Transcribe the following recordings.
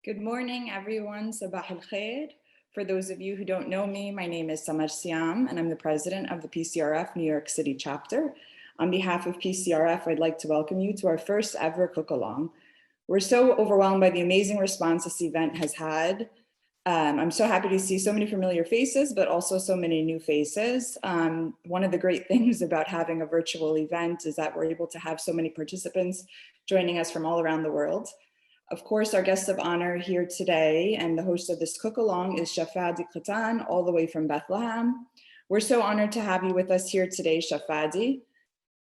Good morning, everyone. Sabah al khair. For those of you who don't know me, my name is Samar Siam, and I'm the president of the PCRF New York City chapter. On behalf of PCRF, I'd like to welcome you to our first ever cook-along. We're so overwhelmed by the amazing response this event has had. I'm so happy to see so many familiar faces, but also so many new faces. One of the great things about having a virtual event is that we're able to have so many participants joining us from all around the world. Of course, our guest of honor here today and the host of this cook-along is Chef Fadi Kattan, all the way from Bethlehem. We're so honored to have you with us here today, Chef Fadi.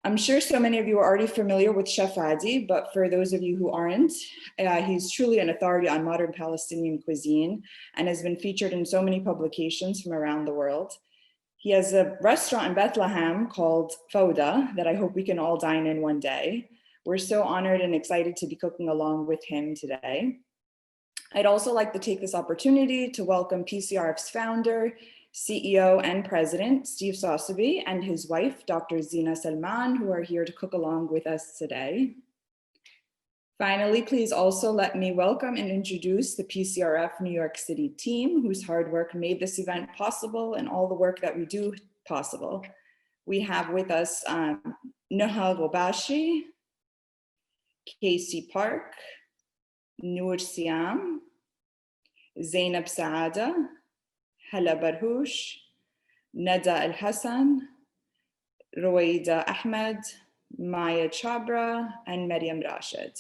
I'm sure so many of you are already familiar with Chef Fadi, but for those of you who aren't, he's truly an authority on modern Palestinian cuisine and has been featured in so many publications from around the world. He has a restaurant in Bethlehem called Fawda that I hope we can all dine in one day. We're so honored and excited to be cooking along with him today. I'd also like to take this opportunity to welcome PCRF's founder, CEO and president, Steve Sosebee, and his wife, Dr. Zina Salman, who are here to cook along with us today. Finally, please also let me welcome and introduce the PCRF New York City team, whose hard work made this event possible and all the work that we do possible. We have with us Nahal Wabashi, Casey Park, Noor Siam, Zainab Saada, Hala Barhoush, Nada Al Hassan, Rowaida Ahmed, Maya Chabra, and Maryam Rashid.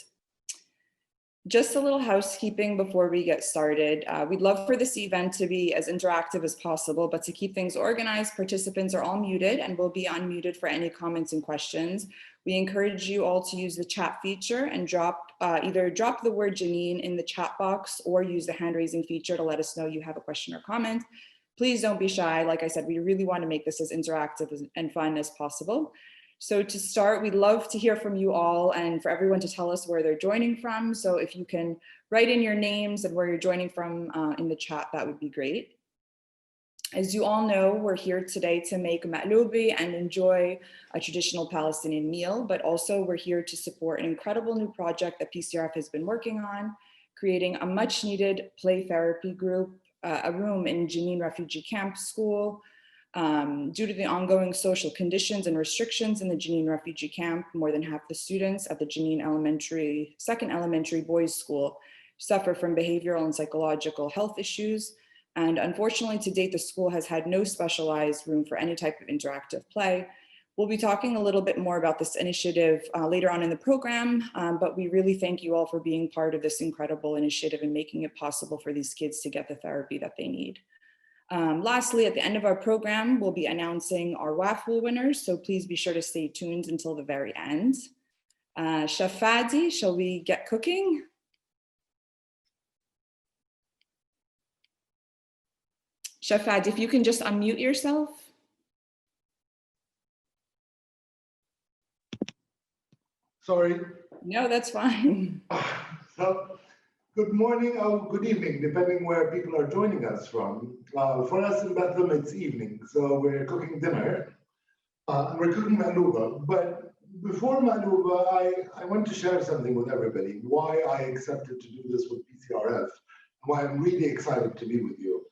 Just a little housekeeping before we get started. We'd love for this event to be as interactive as possible, but to keep things organized, participants are all muted and will be unmuted for any comments and questions. We encourage you all to use the chat feature and either drop the word Jenin in the chat box or use the hand raising feature to let us know you have a question or comment. Please don't be shy. Like I said, we really want to make this as interactive and fun as possible. So to start, we'd love to hear from you all and for everyone to tell us where they're joining from. So if you can write in your names and where you're joining from in the chat, that would be great. As you all know, we're here today to make Makloubeh and enjoy a traditional Palestinian meal, but also we're here to support an incredible new project that PCRF has been working on, creating a much needed play therapy group, a room in Jenin refugee camp school. Due to the ongoing social conditions and restrictions in the Jenin refugee camp, more than half the students at the Jenin second elementary boys school suffer from behavioral and psychological health issues. And unfortunately, to date, the school has had no specialized room for any type of interactive play. We'll be talking a little bit more about this initiative later on in the program, but we really thank you all for being part of this incredible initiative and making it possible for these kids to get the therapy that they need. Lastly, at the end of our program, we'll be announcing our waffle winners, so please be sure to stay tuned until the very end. Chef Fadi, shall we get cooking? Chef Fadi, if you can just unmute yourself. Sorry. No, that's fine. So, good morning or good evening, depending where people are joining us from. For us in Bethlehem, it's evening, so we're cooking dinner. We're cooking Makloubeh, but before Makloubeh, I want to share something with everybody, why I accepted to do this with PCRF, why I'm really excited to be with you.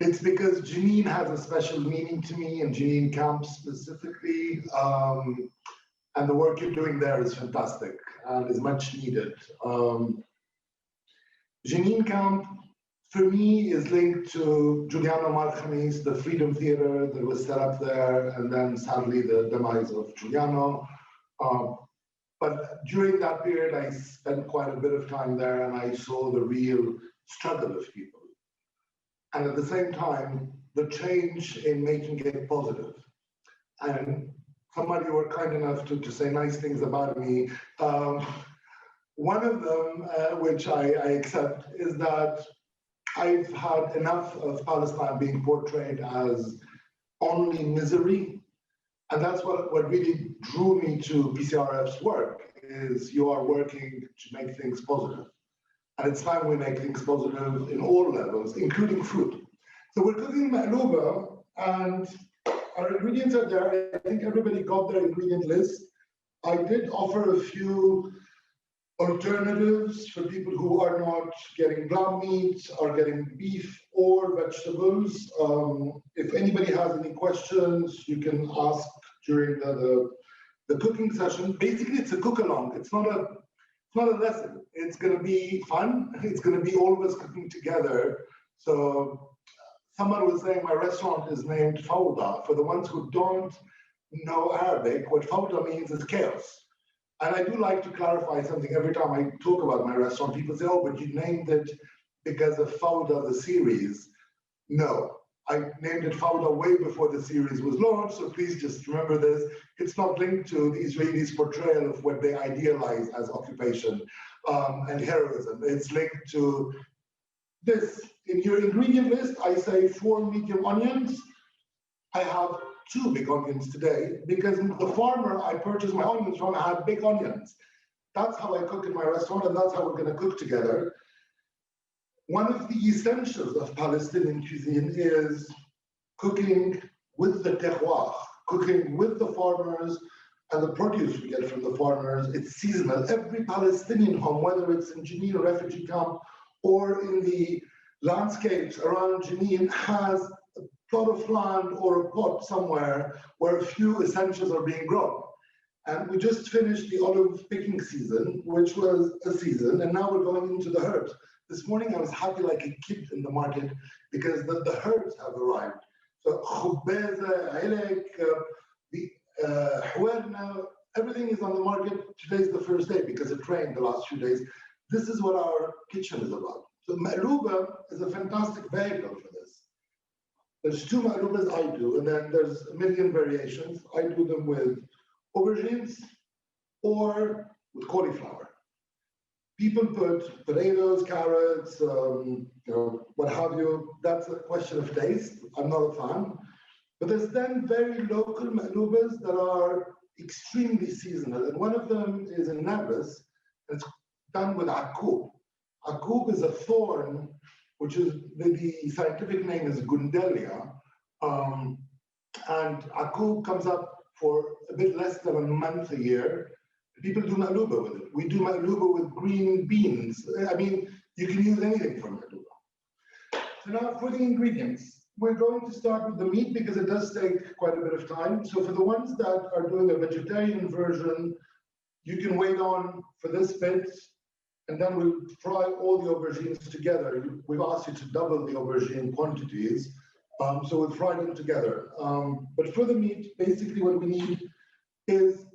It's because Jenin has a special meaning to me, and Jenin camp specifically, and the work you're doing there is fantastic and is much needed. Jenin camp, for me, is linked to Giuliano Marcanis, the Freedom Theater that was set up there, and then sadly the demise of Giuliano. But during that period, I spent quite a bit of time there, and I saw the real struggle of people. And at the same time, the change in making it positive. And somebody were kind enough to say nice things about me. One of them, which I accept, is that I've had enough of Palestine being portrayed as only misery. And that's what really drew me to PCRF's work, is you are working to make things positive. And it's time we make things positive in all levels, including food. So we're cooking Makloubeh, and our ingredients are there. I think everybody got their ingredient list. I did offer a few alternatives for people who are not getting ground meat, are getting beef or vegetables. If anybody has any questions, you can ask during the cooking session. Basically, it's a cook-along. It's not a lesson. It's going to be fun. It's going to be all of us cooking together. So someone was saying my restaurant is named Fawda. For the ones who don't know Arabic, what Fawda means is chaos. And I do like to clarify something every time I talk about my restaurant. People say, oh, but you named it because of Fawda, the series. No, I named it Fawda way before the series was launched. So please just remember this. It's not linked to the Israelis' portrayal of what they idealize as occupation and heroism. It's linked to this. In your ingredient list, I say 4 medium onions. I have 2 big onions today because the farmer I purchased my onions from had big onions. That's how I cook in my restaurant, and that's how we're going to cook together. One of the essentials of Palestinian cuisine is cooking with the terroir, cooking with the farmers and the produce we get from the farmers. It's seasonal. Every Palestinian home, whether it's in Jenin, a refugee camp, or in the landscapes around Jenin, has plot of land or a pot somewhere where a few essentials are being grown. And we just finished the olive picking season, which was a season, and now we're going into the herbs. This morning I was happy like a kid in the market because the herbs have arrived. So khubeza, ilek, the huerna, everything is on the market. Today's the first day because it rained the last few days. This is what our kitchen is about. So Makloubeh is a fantastic vehicle for this. There's 2 makloubehs I do, and then there's a million variations. I do them with aubergines or with cauliflower. People put potatoes, carrots, what have you. That's a question of taste. I'm not a fan. But there's then very local makloubehs that are extremely seasonal. And one of them is in Nablus, and it's done with akub. Akub is a thorn, which is the scientific name is Gundelia. And akub comes up for a bit less than a month a year. People do makloubeh with it. We do makloubeh with green beans. I mean, you can use anything for makloubeh. So now for the ingredients, we're going to start with the meat because it does take quite a bit of time. So for the ones that are doing a vegetarian version, you can wait on for this bit, and then we'll fry all the aubergines together. We've asked you to double the aubergine quantities, so we'll fry them together. But for the meat, basically what we need is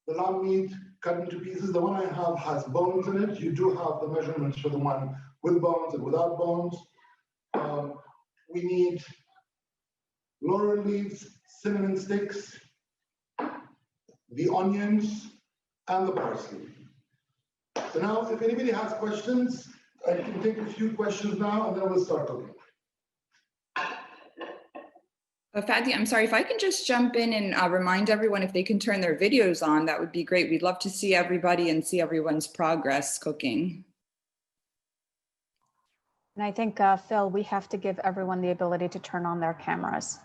the lamb meat cut into pieces. The one I have has bones in it. You do have the measurements for the one with bones and without bones. We need laurel leaves, cinnamon sticks, the onions, and the parsley. So now, if anybody has questions, I can take a few questions now, and then we'll start cooking. Fadi, I'm sorry, if I can just jump in and remind everyone if they can turn their videos on, that would be great. We'd love to see everybody and see everyone's progress cooking. And I think, Phil, we have to give everyone the ability to turn on their cameras.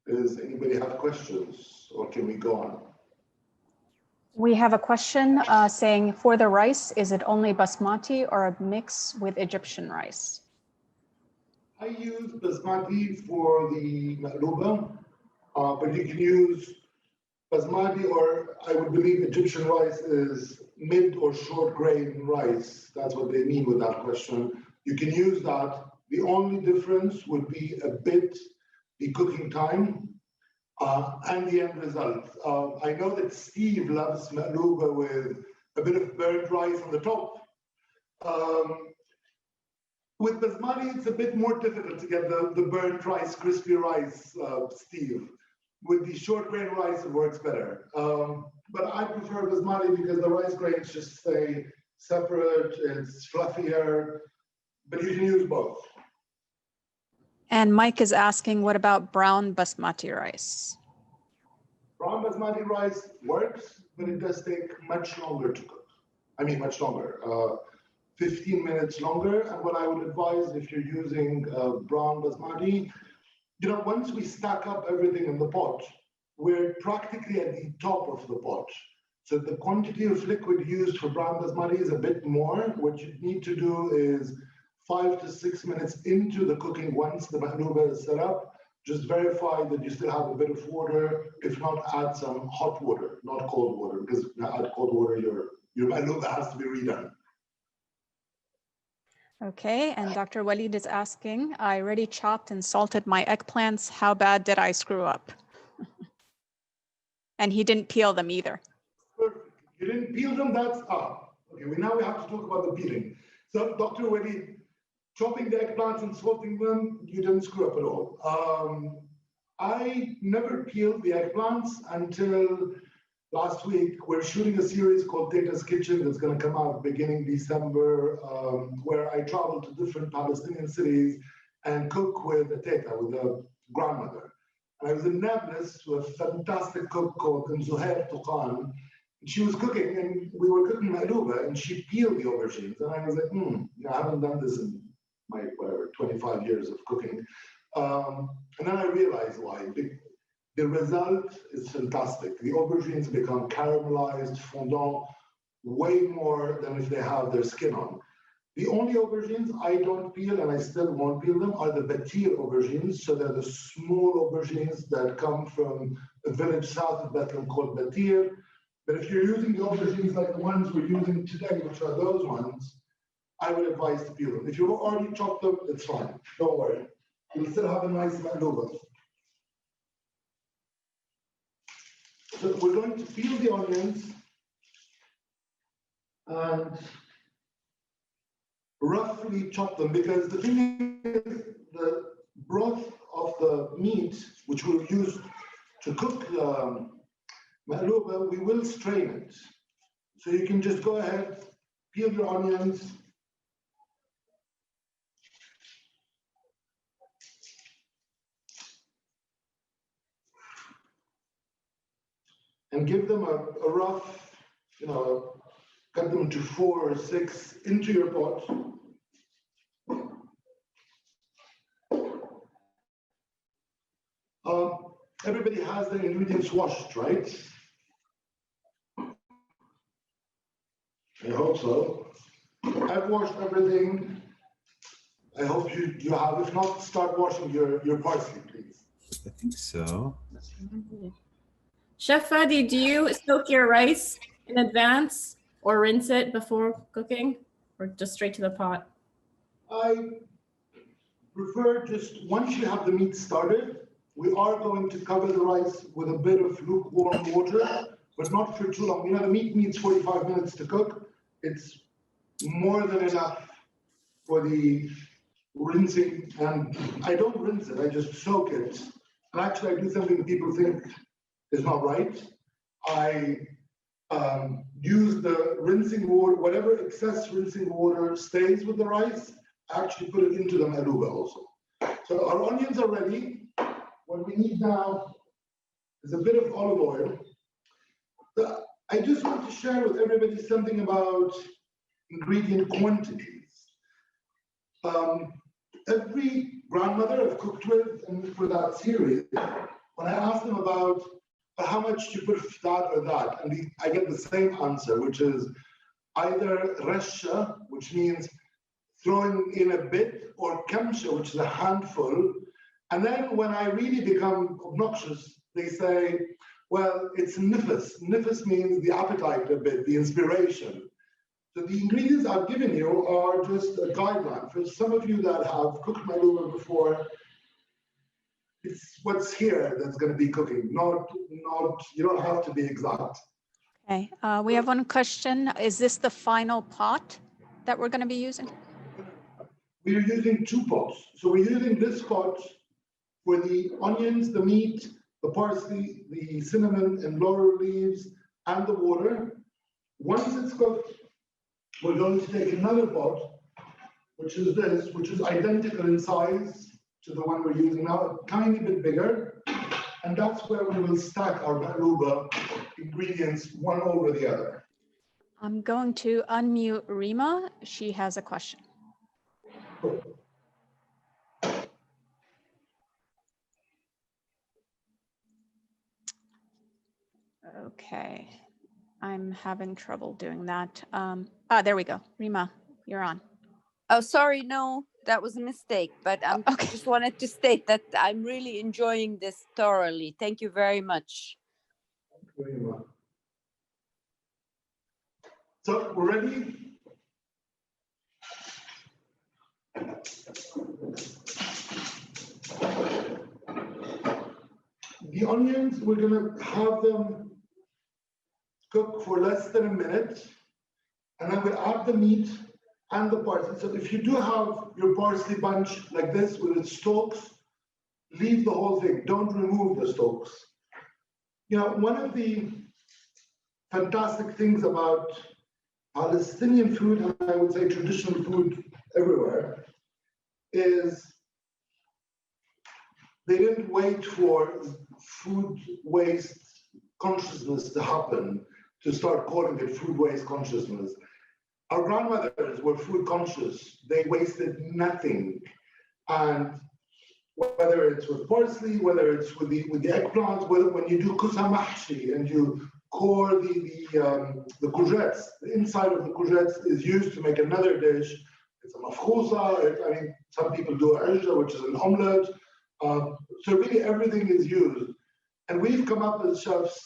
Does anybody have questions, or can we go on? We have a question saying, for the rice, is it only basmati or a mix with Egyptian rice? I use basmati for the makloubeh, but you can use basmati, or I would believe Egyptian rice is mid or short grain rice. That's what they mean with that question. You can use that. The only difference would be a bit the cooking time and the end result. I know that Steve loves makloubeh with a bit of burnt rice on the top. With basmati, it's a bit more difficult to get the burnt rice, crispy rice, Steve. With the short grain rice, it works better. But I prefer basmati because the rice grains just stay separate, it's fluffier, but you can use both. And Mike is asking, what about brown basmati rice? Brown basmati rice works, but it does take much longer to cook. I mean, much longer, 15 minutes longer. And what I would advise if you're using brown basmati, once we stack up everything in the pot, we're practically at the top of the pot. So the quantity of liquid used for brown basmati is a bit more. What you need to do is 5 to 6 minutes into the cooking, once the makloubeh is set up, just verify that you still have a bit of water. If not, add some hot water, not cold water, because if you add cold water, your makloubeh has to be redone. Okay, and Dr. Walid is asking, I already chopped and salted my eggplants. How bad did I screw up? And he didn't peel them either. Perfect. You didn't peel them, that's okay. Now we have to talk about the peeling. So Dr. Walid, chopping the eggplants and salting them, you didn't screw up at all. I never peeled the eggplants until last week. We're shooting a series called Tata's Kitchen that's going to come out beginning December, where I travel to different Palestinian cities and cook with a tata, with a grandmother. And I was in Nablus to a fantastic cook called Zuhair Tuqan. She was cooking, and we were cooking makloubeh, and she peeled the aubergines. And I was like, I haven't done this in my 25 years of cooking. And then I realized why. The result is fantastic. The aubergines become caramelized, fondant, way more than if they have their skin on. The only aubergines I don't peel, and I still won't peel them, are the batir aubergines. So they're the small aubergines that come from a village south of Bethlehem called Batir. But if you're using the aubergines like the ones we're using today, which are those ones, I would advise to peel them. If you've already chopped them, it's fine. Don't worry. You'll still have a nice makloubeh. So we're going to peel the onions and roughly chop them, because the thing is, the broth of the meat, which we'll use to cook the makloubeh, we will strain it. So you can just go ahead, peel your onions, and give them a rough, cut them into 4 or 6 into your pot. Everybody has their ingredients washed, right? I hope so. I've washed everything. I hope you have. If not, start washing your parsley, please. I think so. Chef Fadi, do you soak your rice in advance or rinse it before cooking, or just straight to the pot? I prefer just, once you have the meat started, we are going to cover the rice with a bit of lukewarm water, but not for too long. The meat needs 45 minutes to cook. It's more than enough for the rinsing. And I don't rinse it, I just soak it. And actually, I do something people think is not right. I use the rinsing water, whatever excess rinsing water stays with the rice, I actually put it into the makloubeh also. So our onions are ready. What we need now is a bit of olive oil. I just want to share with everybody something about ingredient quantities. Every grandmother I've cooked with and for that series, when I ask them about how much you put of that or that, and I get the same answer, which is either rasha, which means throwing in a bit, or kamsha, which is a handful. And then when I really become obnoxious, they say, well, it's nifas. Nifas means the appetite a bit, the inspiration. So the ingredients I've given you are just a guideline. For some of you that have cooked makloubeh before, it's what's here that's going to be cooking, not you don't have to be exact. Okay, we have one question. Is this the final pot that we're going to be using? We are using 2 pots. So we're using this pot for the onions, the meat, the parsley, the cinnamon and laurel leaves, and the water. Once it's cooked, we're going to take another pot, which is this, which is identical in size to the one we're using now, a tiny bit bigger. And that's where we will stack our Makloubeh ingredients one over the other. I'm going to unmute Rima. She has a question. Okay, I'm having trouble doing that. There we go. Rima, you're on. Oh, sorry, no, that was a mistake. But I Okay. just wanted to state that I'm really enjoying this thoroughly. Thank you very much. So we're ready? The onions, we're gonna have them cook for less than a minute, and then we'll add the meat and the parsley. So if you do have your parsley bunch like this with its stalks, leave the whole thing, don't remove the stalks. You know, one of the fantastic things about Palestinian food, and I would say traditional food everywhere, is they didn't wait for food waste consciousness to happen to start calling it food waste consciousness. Our grandmothers were food conscious. They wasted nothing. And whether it's with parsley, whether it's with the eggplant, when you do kusa mahshi and you core the courgettes, the inside of the courgettes is used to make another dish. It's a mafkousa. I mean, some people do arja, which is an omelette. So really everything is used. And we've come up as chefs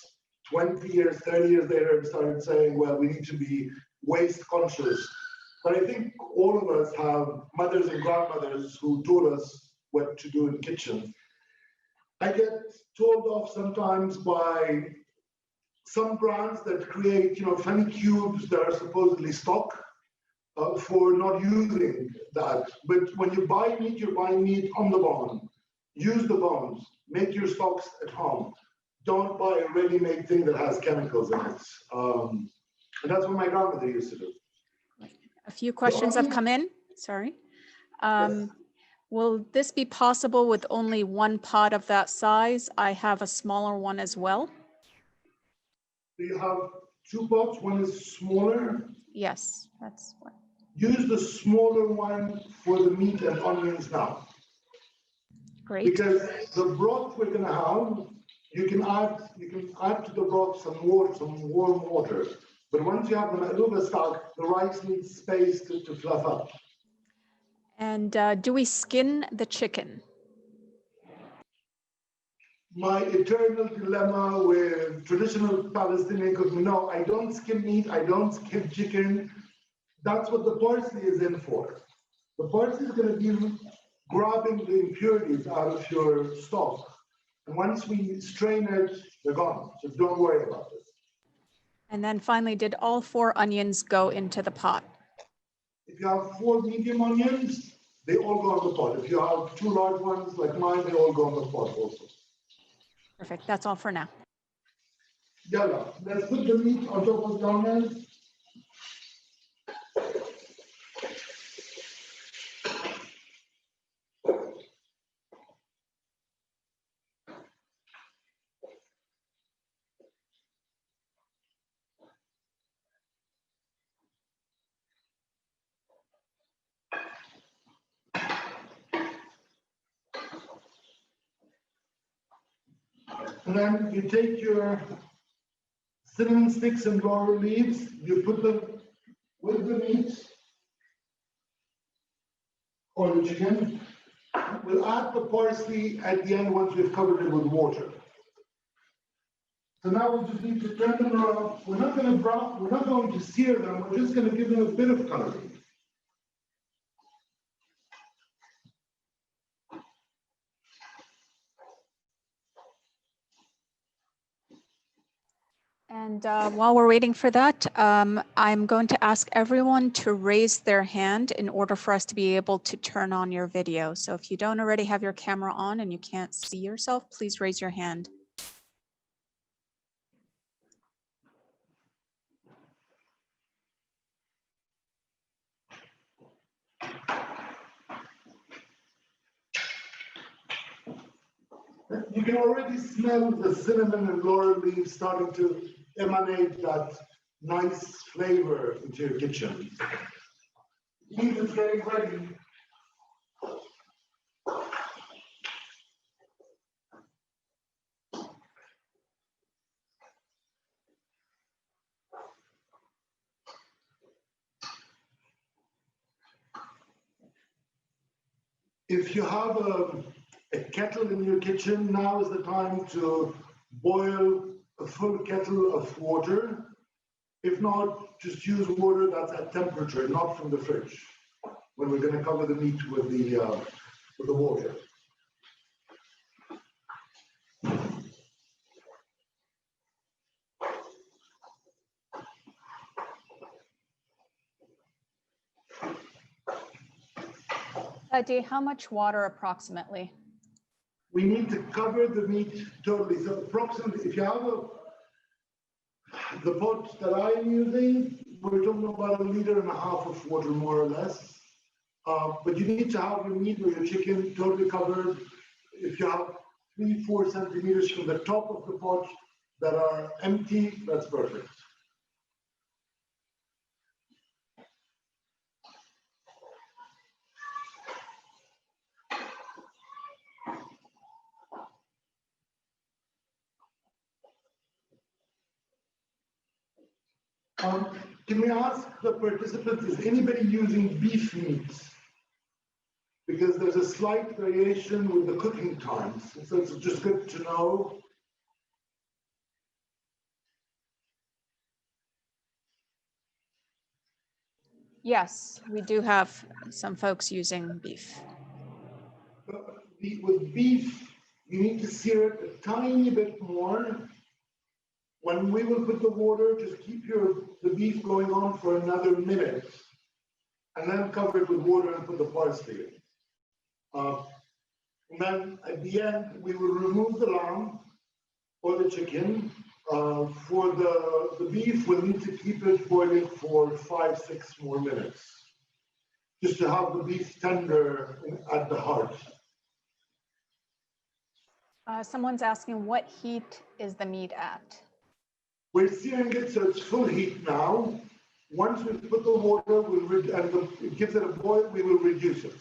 20 years, 30 years later and started saying, well, we need to be waste conscious. But I think all of us have mothers and grandmothers who taught us what to do in the kitchen. I get told off sometimes by some brands that create, funny cubes that are supposedly stock for not using that. But when you buy meat, you're buying meat on the bone. Use the bones. Make your stocks at home. Don't buy a ready-made thing that has chemicals in it. And that's what my grandmother used to do. A few questions have come in. Sorry. Yes. Will this be possible with only one pot of that size? I have a smaller one as well. Do you have two pots? One is smaller. Yes, that's what. Use the smaller one for the meat and onions now. Great. Because the broth we're going to have, you can add to the broth some warm water. But once you have the Makloubeh stock, the rice needs space to fluff up. And do we skin the chicken? My eternal dilemma with traditional Palestinian cooking. No, I don't skim meat, I don't skim chicken. That's what the parsley is in for. The parsley is going to be grabbing the impurities out of your stock. And once we strain it, they're gone. So don't worry about it. And then finally, did all 4 onions go into the pot? If you have 4 medium onions, they all go in the pot. If you have 2 large ones like mine, they all go in the pot also. Perfect. That's all for now. Yalla, let's put the meat on top of the onions. And then you take your cinnamon sticks and laurel leaves, you put them with the meat or the chicken. We'll add the parsley at the end once we've covered it with water. So now we just need to turn them around. We're not going to brown, we're not going to sear them, we're just going to give them a bit of coloring. And while we're waiting for that, I'm going to ask everyone to raise their hand in order for us to be able to turn on your video. So if you don't already have your camera on and you can't see yourself, please raise your hand. You can already smell the cinnamon and laurel leaves starting to emanate that nice flavor into your kitchen. Meat is getting ready. If you have a kettle in your kitchen, now is the time to boil a full kettle of water. If not, just use water that's at temperature, not from the fridge, when we're going to cover the meat with the water. Fadi, how much water approximately? We need to cover the meat totally. So approximately, if you have the pot that I'm using, we're talking about 1.5 liters of water, more or less. But you need to have your meat or your chicken totally covered. If you have 3-4 centimeters from the top of the pot that are empty, that's perfect. Can we ask the participants, is anybody using beef meat? Because there's a slight variation with the cooking times, so it's just good to know. Yes, we do have some folks using beef. With beef, you need to sear it a tiny bit more. When we will put the water, just keep the beef going on for another minute, and then cover it with water and put the parsley in. And then at the end, we will remove the lamb or the chicken. For the beef, we'll need to keep it boiling for 5-6 more minutes, just to have the beef tender at the heart. Someone's asking, what heat is the meat at? We're searing it so it's full heat now. Once we put the water, it gives it a boil, we will reduce it.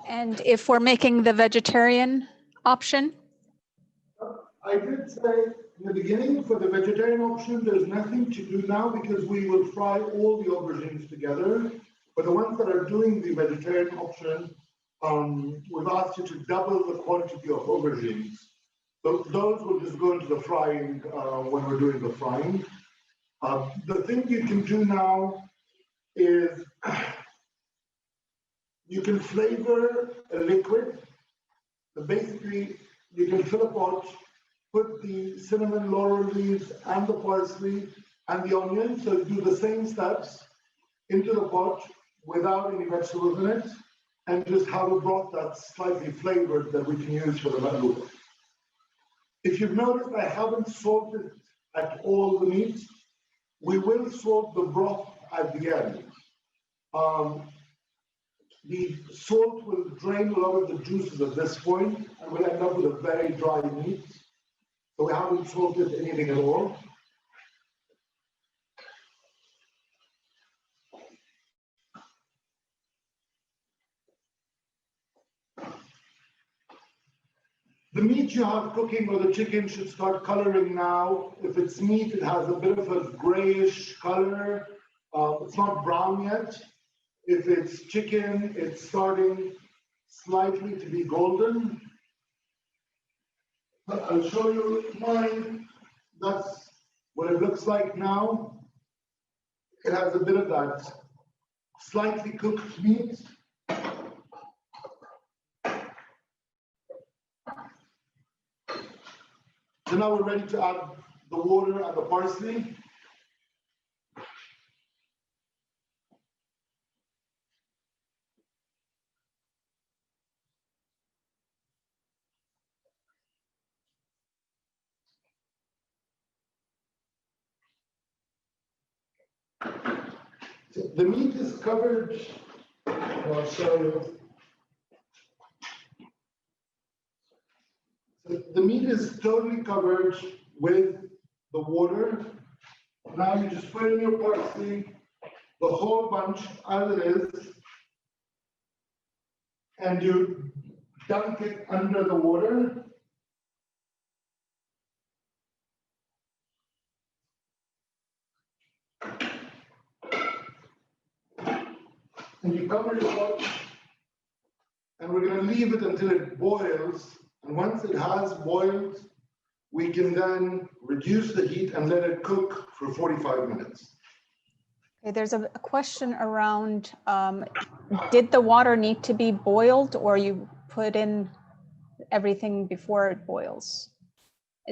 And if we're making the vegetarian option? I did say in the beginning, for the vegetarian option, there's nothing to do now because we will fry all the aubergines together. For the ones that are doing the vegetarian option, we've asked you to double the quantity of aubergines. So those will just go into the frying when we're doing the frying. The thing you can do now is you can flavor a liquid. So basically, you can fill a pot, put the cinnamon, laurel leaves, and the parsley and the onion. So do the same steps into the pot without any vegetables in it, and just have a broth that's slightly flavored that we can use for the makloubeh. If you've noticed, I haven't salted at all the meat. We will salt the broth at the end. The salt will drain a lot of the juices at this point, and we'll end up with a very dry meat. So we haven't salted anything at all. The meat you have cooking or the chicken should start coloring now. If it's meat, it has a bit of a grayish color. It's not brown yet. If it's chicken, it's starting slightly to be golden. I'll show you mine. That's what it looks like now. It has a bit of that slightly cooked meat. So now we're ready to add the water and the parsley. The meat is covered, I'll show you. So the meat is totally covered with the water. Now you just put in your parsley, the whole bunch as it is, and you dunk it under the water. And you cover your pot, and we're going to leave it until it boils. And once it has boiled, we can then reduce the heat and let it cook for 45 minutes. Okay, there's a question around, did the water need to be boiled, or you put in everything before it boils?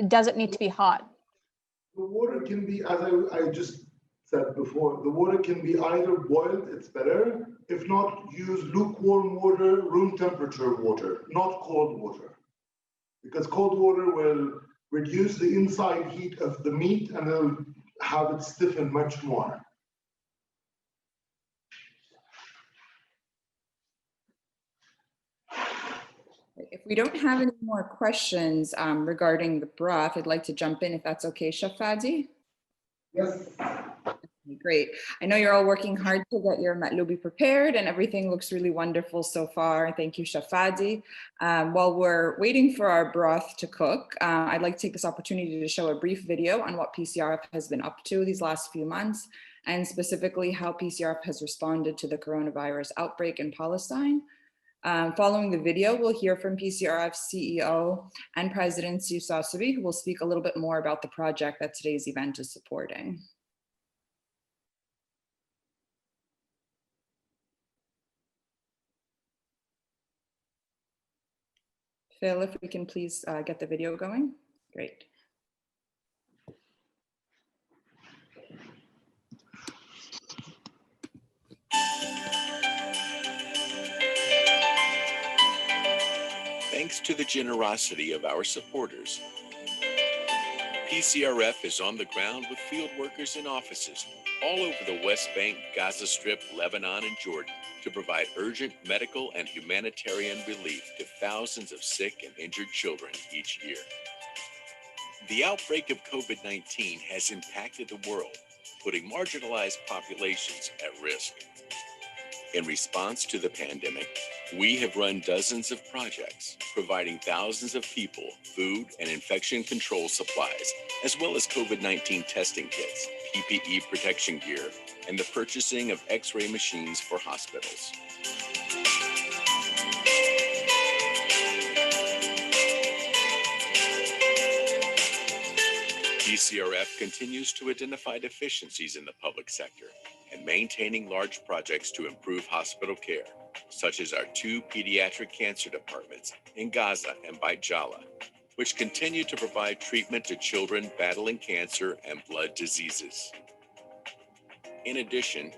Does it need to be hot? The water can be, as I just said before, the water can be either boiled, it's better. If not, use lukewarm water, room temperature water, not cold water. Because cold water will reduce the inside heat of the meat and it'll have it stiffen much more. If we don't have any more questions regarding the broth, I'd like to jump in if that's okay, Chef Fadi. Yes. Great. I know you're all working hard to get your Makloubeh prepared and everything looks really wonderful so far. Thank you, Chef Fadi. While we're waiting for our broth to cook, I'd like to take this opportunity to show a brief video on what PCRF has been up to these last few months, and specifically how PCRF has responded to the coronavirus outbreak in Palestine. Following the video, we'll hear from PCRF's CEO and President Steve Sosebee, who will speak a little bit more about the project that today's event is supporting. Phil, if we can please get the video going. Great. Thanks to the generosity of our supporters, PCRF is on the ground with field workers in offices all over the West Bank, Gaza Strip, Lebanon, and Jordan to provide urgent medical and humanitarian relief to thousands of sick and injured children each year. The outbreak of COVID-19 has impacted the world, putting marginalized populations at risk. In response to the pandemic, we have run dozens of projects, providing thousands of people food and infection control supplies, as well as COVID-19 testing kits, PPE protection gear, and the purchasing of X-ray machines for hospitals. PCRF continues to identify deficiencies in the public sector and maintaining large projects to improve hospital care, such as our 2 pediatric cancer departments in Gaza and Beit Jala, which continue to provide treatment to children battling cancer and blood diseases. In addition,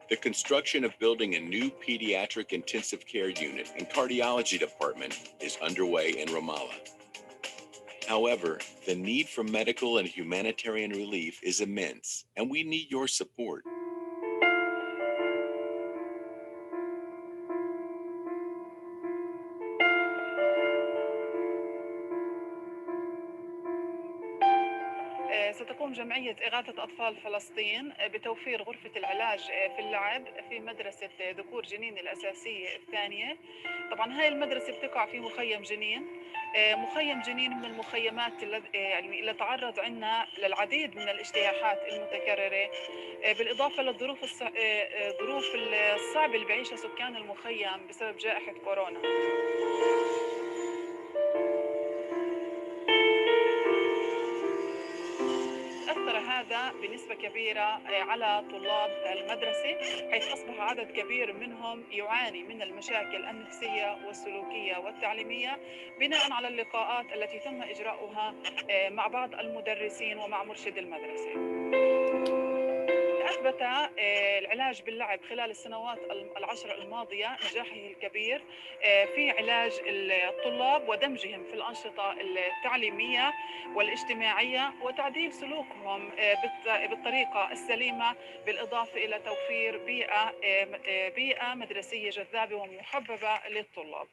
the construction of building a new pediatric intensive care unit and cardiology department is underway in Ramallah. However, the need for medical and humanitarian relief is immense, and we need your support. ستقوم جمعية إغاثة أطفال فلسطين بتوفير غرفة العلاج في اللعب في مدرسة ذكور جنين الأساسية الثانية. طبعا هاي المدرسة بتقع في مخيم جنين. مخيم جنين من المخيمات اللي تعرض عنا للعديد من الاجتياحات المتكررة، بالإضافة للظروف الصعبة اللي بيعيشها سكان المخيم بسبب جائحة كورونا. أثر هذا بنسبة كبيرة على طلاب المدرسة، حيث أصبح عدد كبير منهم يعاني من المشاكل النفسية والسلوكية والتعليمية بناء على اللقاءات التي تم إجراؤها مع بعض المدرسين ومع مرشد المدرسة. أثبت العلاج باللعب خلال السنوات العشر الماضية نجاحه الكبير في علاج الطلاب ودمجهم في الأنشطة التعليمية والاجتماعية وتعديل سلوكهم بالطريقة السليمة، بالإضافة إلى توفير بيئة مدرسية جذابة ومحببة للطلاب.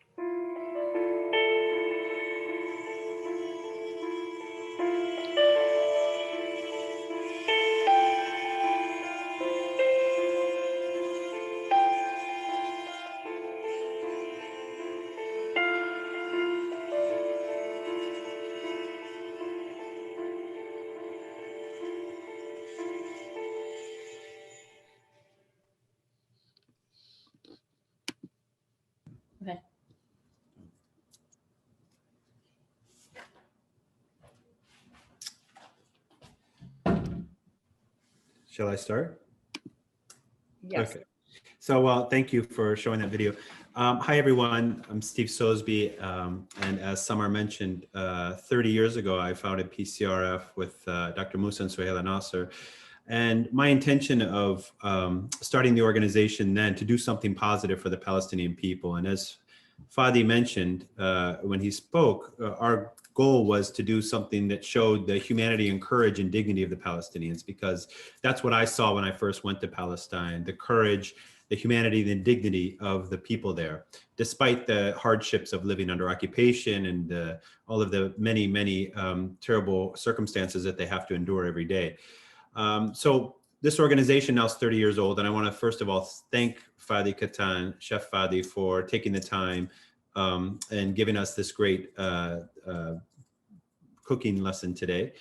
Okay. Shall I start? Yes. Okay. So thank you for showing that video. Hi, everyone. I'm Steve Sosby. And as Samar mentioned, 30 years ago, I founded PCRF with Dr. Musa and Suhaila Nasser. And my intention of starting the organization then to do something positive for the Palestinian people. And as Fadi mentioned when he spoke, our goal was to do something that showed the humanity and courage and dignity of the Palestinians, because that's what I saw when I first went to Palestine, the courage, the humanity, the dignity of the people there, despite the hardships of living under occupation and all of the many terrible circumstances that they have to endure every day. So this organization now is 30 years old, and I want to first of all thank Fadi Kattan, Chef Fadi, for taking the time and giving us this great cooking lesson today.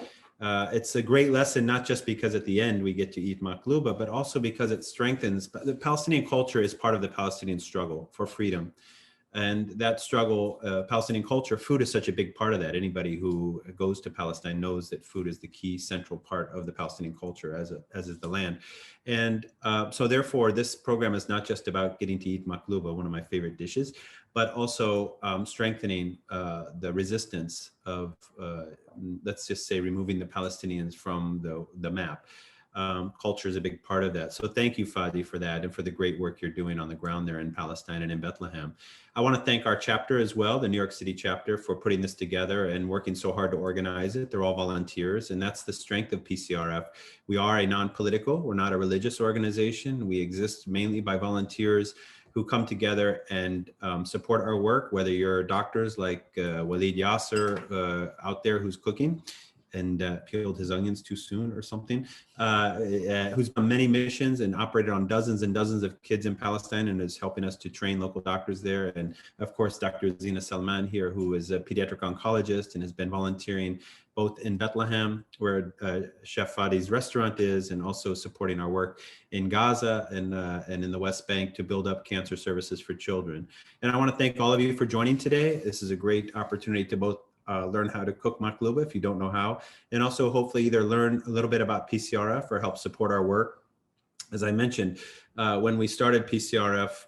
It's a great lesson, not just because at the end we get to eat Makloubeh, but also because it strengthens the Palestinian culture is part of the Palestinian struggle for freedom. And that struggle, Palestinian culture, food is such a big part of that. Anybody who goes to Palestine knows that food is the key central part of the Palestinian culture, as is the land. And so therefore, this program is not just about getting to eat Makloubeh, one of my favorite dishes, but also strengthening the resistance of, let's just say, removing the Palestinians from the map. Culture is a big part of that. So thank you, Fadi, for that and for the great work you're doing on the ground there in Palestine and in Bethlehem. I want to thank our chapter as well, the New York City chapter, for putting this together and working so hard to organize it. They're all volunteers, and that's the strength of PCRF. We are a non-political, we're not a religious organization. We exist mainly by volunteers who come together and support our work, whether you're doctors like Walid Yasser out there who's cooking and peeled his onions too soon or something, who's done many missions and operated on dozens and dozens of kids in Palestine and is helping us to train local doctors there. And of course, Dr. Zina Salman here, who is a pediatric oncologist and has been volunteering both in Bethlehem, where Chef Fadi's restaurant is, and also supporting our work in Gaza and in the West Bank to build up cancer services for children. And I want to thank all of you for joining today. This is a great opportunity to both learn how to cook Makloubeh if you don't know how, and also hopefully either learn a little bit about PCRF or help support our work. As I mentioned, when we started PCRF,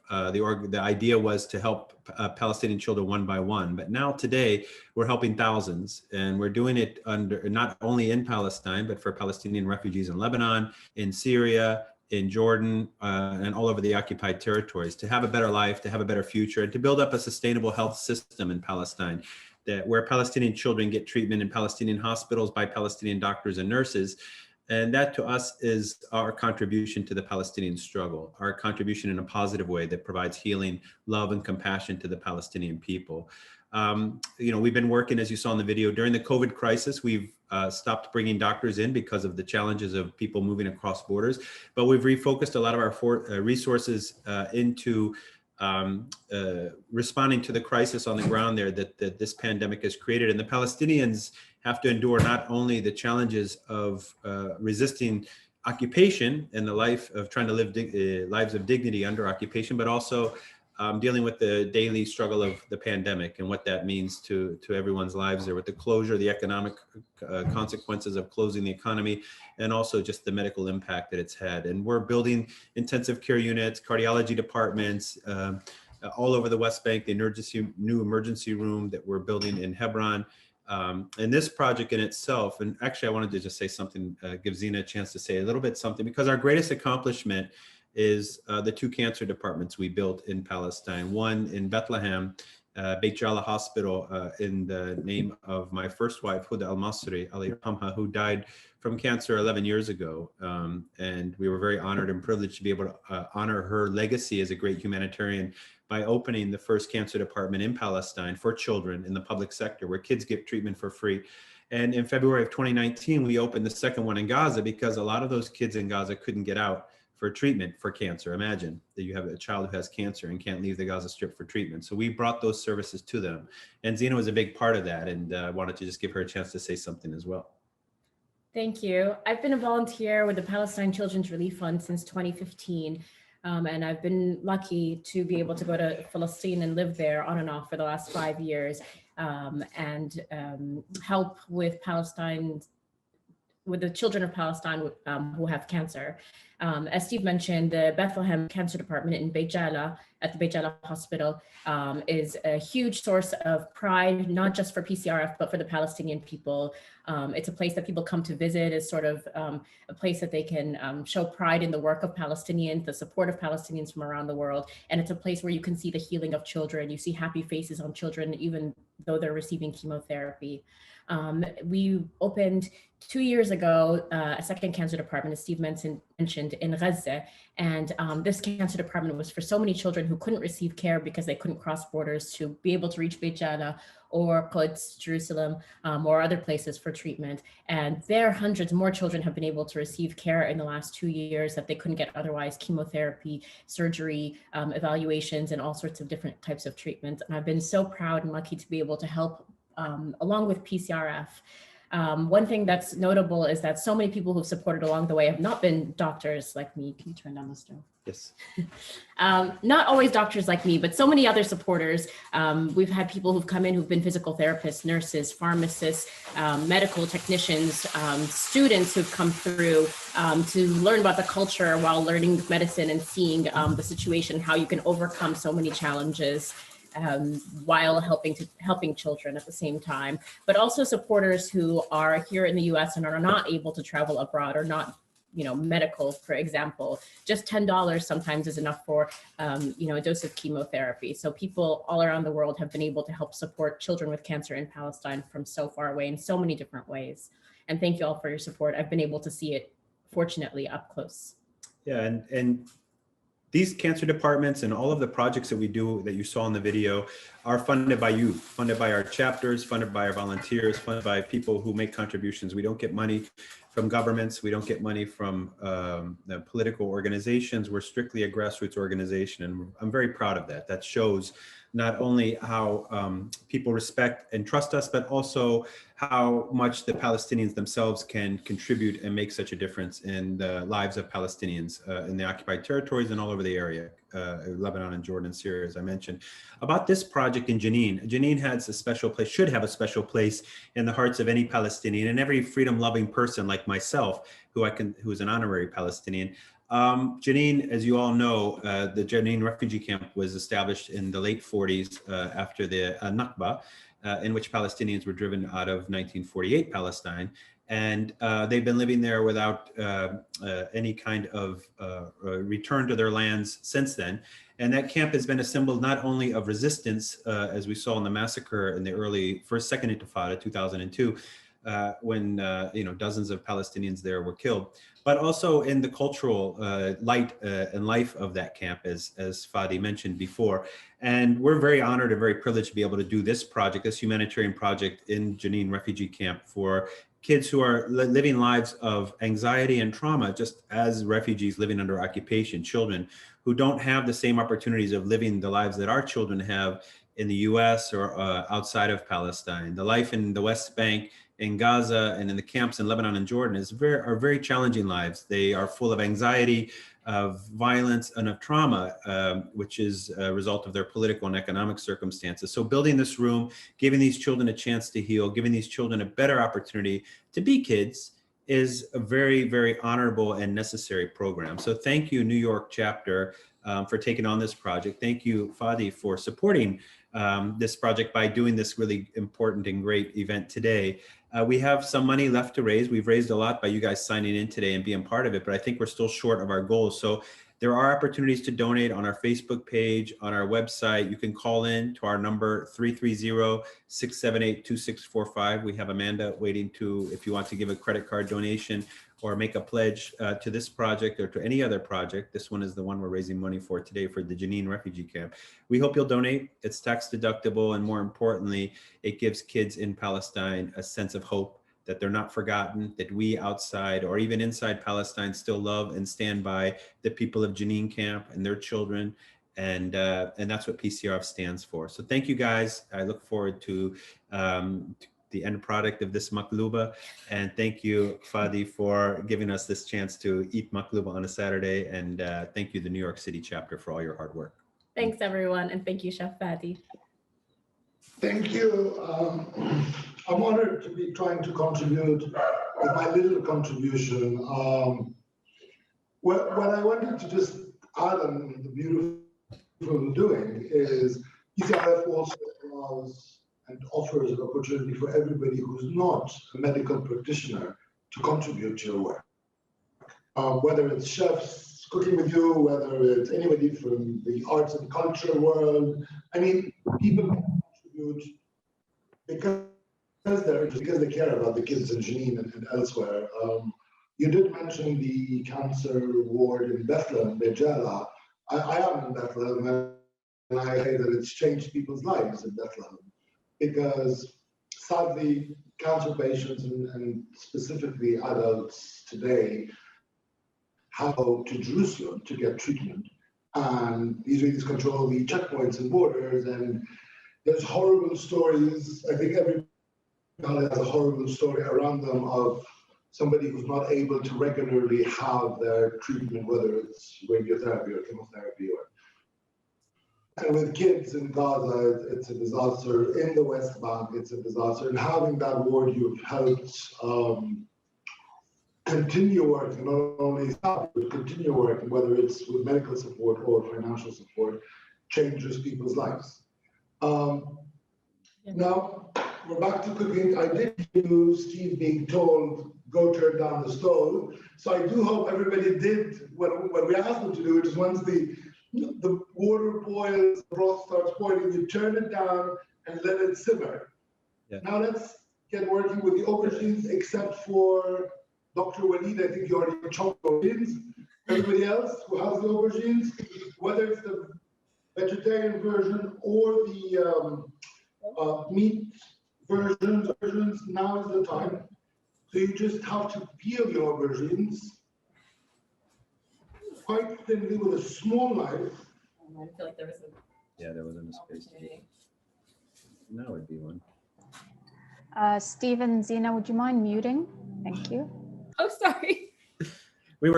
the idea was to help Palestinian children one by one, but now today we're helping thousands, and we're doing it under not only in Palestine, but for Palestinian refugees in Lebanon, in Syria, in Jordan, and all over the occupied territories, to have a better life, to have a better future, and to build up a sustainable health system in Palestine, where Palestinian children get treatment in Palestinian hospitals by Palestinian doctors and nurses. And that to us is our contribution to the Palestinian struggle, our contribution in a positive way that provides healing, love, and compassion to the Palestinian people. We've been working, as you saw in the video, during the COVID crisis. We've stopped bringing doctors in because of the challenges of people moving across borders, but we've refocused a lot of our resources into responding to the crisis on the ground there that this pandemic has created. And the Palestinians have to endure not only the challenges of resisting occupation and the life of trying to live lives of dignity under occupation, but also dealing with the daily struggle of the pandemic and what that means to everyone's lives there, with the closure, the economic consequences of closing the economy, and also just the medical impact that it's had. And we're building intensive care units, cardiology departments, all over the West Bank, the new emergency room that we're building in Hebron, And this project in itself, and actually I wanted to just say something, give Zina a chance to say a little bit something, because our greatest accomplishment is the 2 cancer departments we built in Palestine. One in Bethlehem, Beit Jala Hospital, in the name of my first wife, Huda Al-Masri, Ali Ramha, who died from cancer 11 years ago. And we were very honored and privileged to be able to honor her legacy as a great humanitarian by opening the first cancer department in Palestine for children in the public sector, where kids get treatment for free. And in February of 2019, we opened the second one in Gaza because a lot of those kids in Gaza couldn't get out for treatment for cancer. Imagine that you have a child who has cancer and can't leave the Gaza Strip for treatment. So we brought those services to them. And Zina was a big part of that. And I wanted to just give her a chance to say something as well. Thank you. I've been a volunteer with the Palestine Children's Relief Fund since 2015. And I've been lucky to be able to go to Palestine and live there on and off for the last 5 years, and help with the children of Palestine who have cancer. As Steve mentioned, the Bethlehem Cancer Department in Beit Jala, at the Beit Jala Hospital, is a huge source of pride, not just for PCRF, but for the Palestinian people. It's a place that people come to visit. It's sort of a place that they can show pride in the work of Palestinians, the support of Palestinians from around the world. And it's a place where you can see the healing of children. You see happy faces on children, even though they're receiving chemotherapy. We opened 2 years ago a second cancer department, as Steve mentioned, in Gaza. And this cancer department was for so many children who couldn't receive care because they couldn't cross borders to be able to reach Beit Jala or Quds, Jerusalem, or other places for treatment. And there, hundreds more children have been able to receive care in the last 2 years that they couldn't get otherwise: chemotherapy, surgery, evaluations, and all sorts of different types of treatments. And I've been so proud and lucky to be able to help along with PCRF. One thing that's notable is that so many people who've supported along the way have not been doctors like me. Can you turn down the stove? Yes. Not always doctors like me, but so many other supporters. We've had people who've come in who've been physical therapists, nurses, pharmacists, medical technicians, students who've come through to learn about the culture while learning medicine and seeing the situation, how you can overcome so many challenges while helping children at the same time, but also supporters who are here in the US and are not able to travel abroad, or not, medical, for example. Just $10 sometimes is enough for, a dose of chemotherapy. So people all around the world have been able to help support children with cancer in Palestine from so far away in so many different ways. And thank you all for your support. I've been able to see it, fortunately, up close. Yeah, and these cancer departments and all of the projects that we do that you saw in the video are funded by you, funded by our chapters, funded by our volunteers, funded by people who make contributions. We don't get money from governments. We don't get money from the political organizations. We're strictly a grassroots organization, and I'm very proud of that. That shows not only how people respect and trust us, but also how much the Palestinians themselves can contribute and make such a difference in the lives of Palestinians in the occupied territories and all over the area, Lebanon and Jordan, Syria, as I mentioned. About this project in Jenin, Jenin has a special place, should have a special place in the hearts of any Palestinian and every freedom-loving person like myself, who is an honorary Palestinian. Jenin, as you all know, the Jenin refugee camp was established in the late 40s after the Nakba, in which Palestinians were driven out of 1948 Palestine. And they've been living there without any kind of return to their lands since then. And that camp has been a symbol not only of resistance, as we saw in the massacre in the early second Intifada, 2002, when dozens of Palestinians there were killed, but also in the cultural light and life of that camp, as Fadi mentioned before. And we're very honored and very privileged to be able to do this project, this humanitarian project in Jenin refugee camp for kids who are living lives of anxiety and trauma, just as refugees living under occupation, children who don't have the same opportunities of living the lives that our children have in the US or outside of Palestine. The life in the West Bank, in Gaza, and in the camps in Lebanon and Jordan are very challenging lives. They are full of anxiety, of violence, and of trauma, which is a result of their political and economic circumstances. So building this room, giving these children a chance to heal, giving these children a better opportunity to be kids, is a very, very honorable and necessary program. So thank you, New York chapter, for taking on this project. Thank you, Fadi, for supporting this project by doing this really important and great event today. We have some money left to raise. We've raised a lot by you guys signing in today and being part of it, but I think we're still short of our goals. So there are opportunities to donate on our Facebook page, on our website. You can call in to our number 330-678-2645. We have Amanda waiting to, if you want to give a credit card donation or make a pledge to this project or to any other project. This one is the one we're raising money for today for the Jenin refugee camp. We hope you'll donate. It's tax deductible, and more importantly, it gives kids in Palestine a sense of hope that they're not forgotten, that we outside or even inside Palestine still love and stand by the people of Jenin camp and their children. And that's what PCRF stands for. So thank you guys. I look forward to the end product of this Makloubeh. And thank you, Fadi, for giving us this chance to eat Makloubeh on a Saturday. And thank you, the New York City chapter, for all your hard work. Thanks, everyone. And thank you, Chef Fadi. Thank you. I'm honored to be trying to contribute with my little contribution. What I wanted to just add on the beautiful doing is PCRF also allows and offers an opportunity for everybody who's not a medical practitioner to contribute to your work. Whether it's chefs cooking with you, whether it's anybody from the arts and culture world. I mean, people can contribute because they care about the kids in Jenin and elsewhere. You did mention the cancer ward in Bethlehem, Bejala. I am in Bethlehem, and I say that it's changed people's lives in Bethlehem because sadly, cancer patients and specifically adults today have to go to Jerusalem to get treatment. And the Israelis control the checkpoints and borders, and there's horrible stories. I think every family has a horrible story around them of somebody who's not able to regularly have their treatment, whether it's radiotherapy or chemotherapy. And with kids in Gaza, it's a disaster. In the West Bank, it's a disaster. And having that ward, you've helped continue working, not only stop, but continue working, whether it's with medical support or financial support, changes people's lives. Now, we're back to cooking. I did hear Steve being told, go turn down the stove. So I do hope everybody did what we asked them to do, which is once the water boils, the broth starts boiling, you turn it down and let it simmer. Yeah. Now let's get working with the aubergines, except for Dr. Walid. I think you already chopped aubergines. Everybody else who has the aubergines, whether it's the vegetarian version or the meat versions, now is the time. So you just have to peel your aubergines quite thinly with a small knife. I feel like there was There wasn't a space. Now would be one. Stephen, Zena, would you mind muting? Thank you. Oh, sorry. We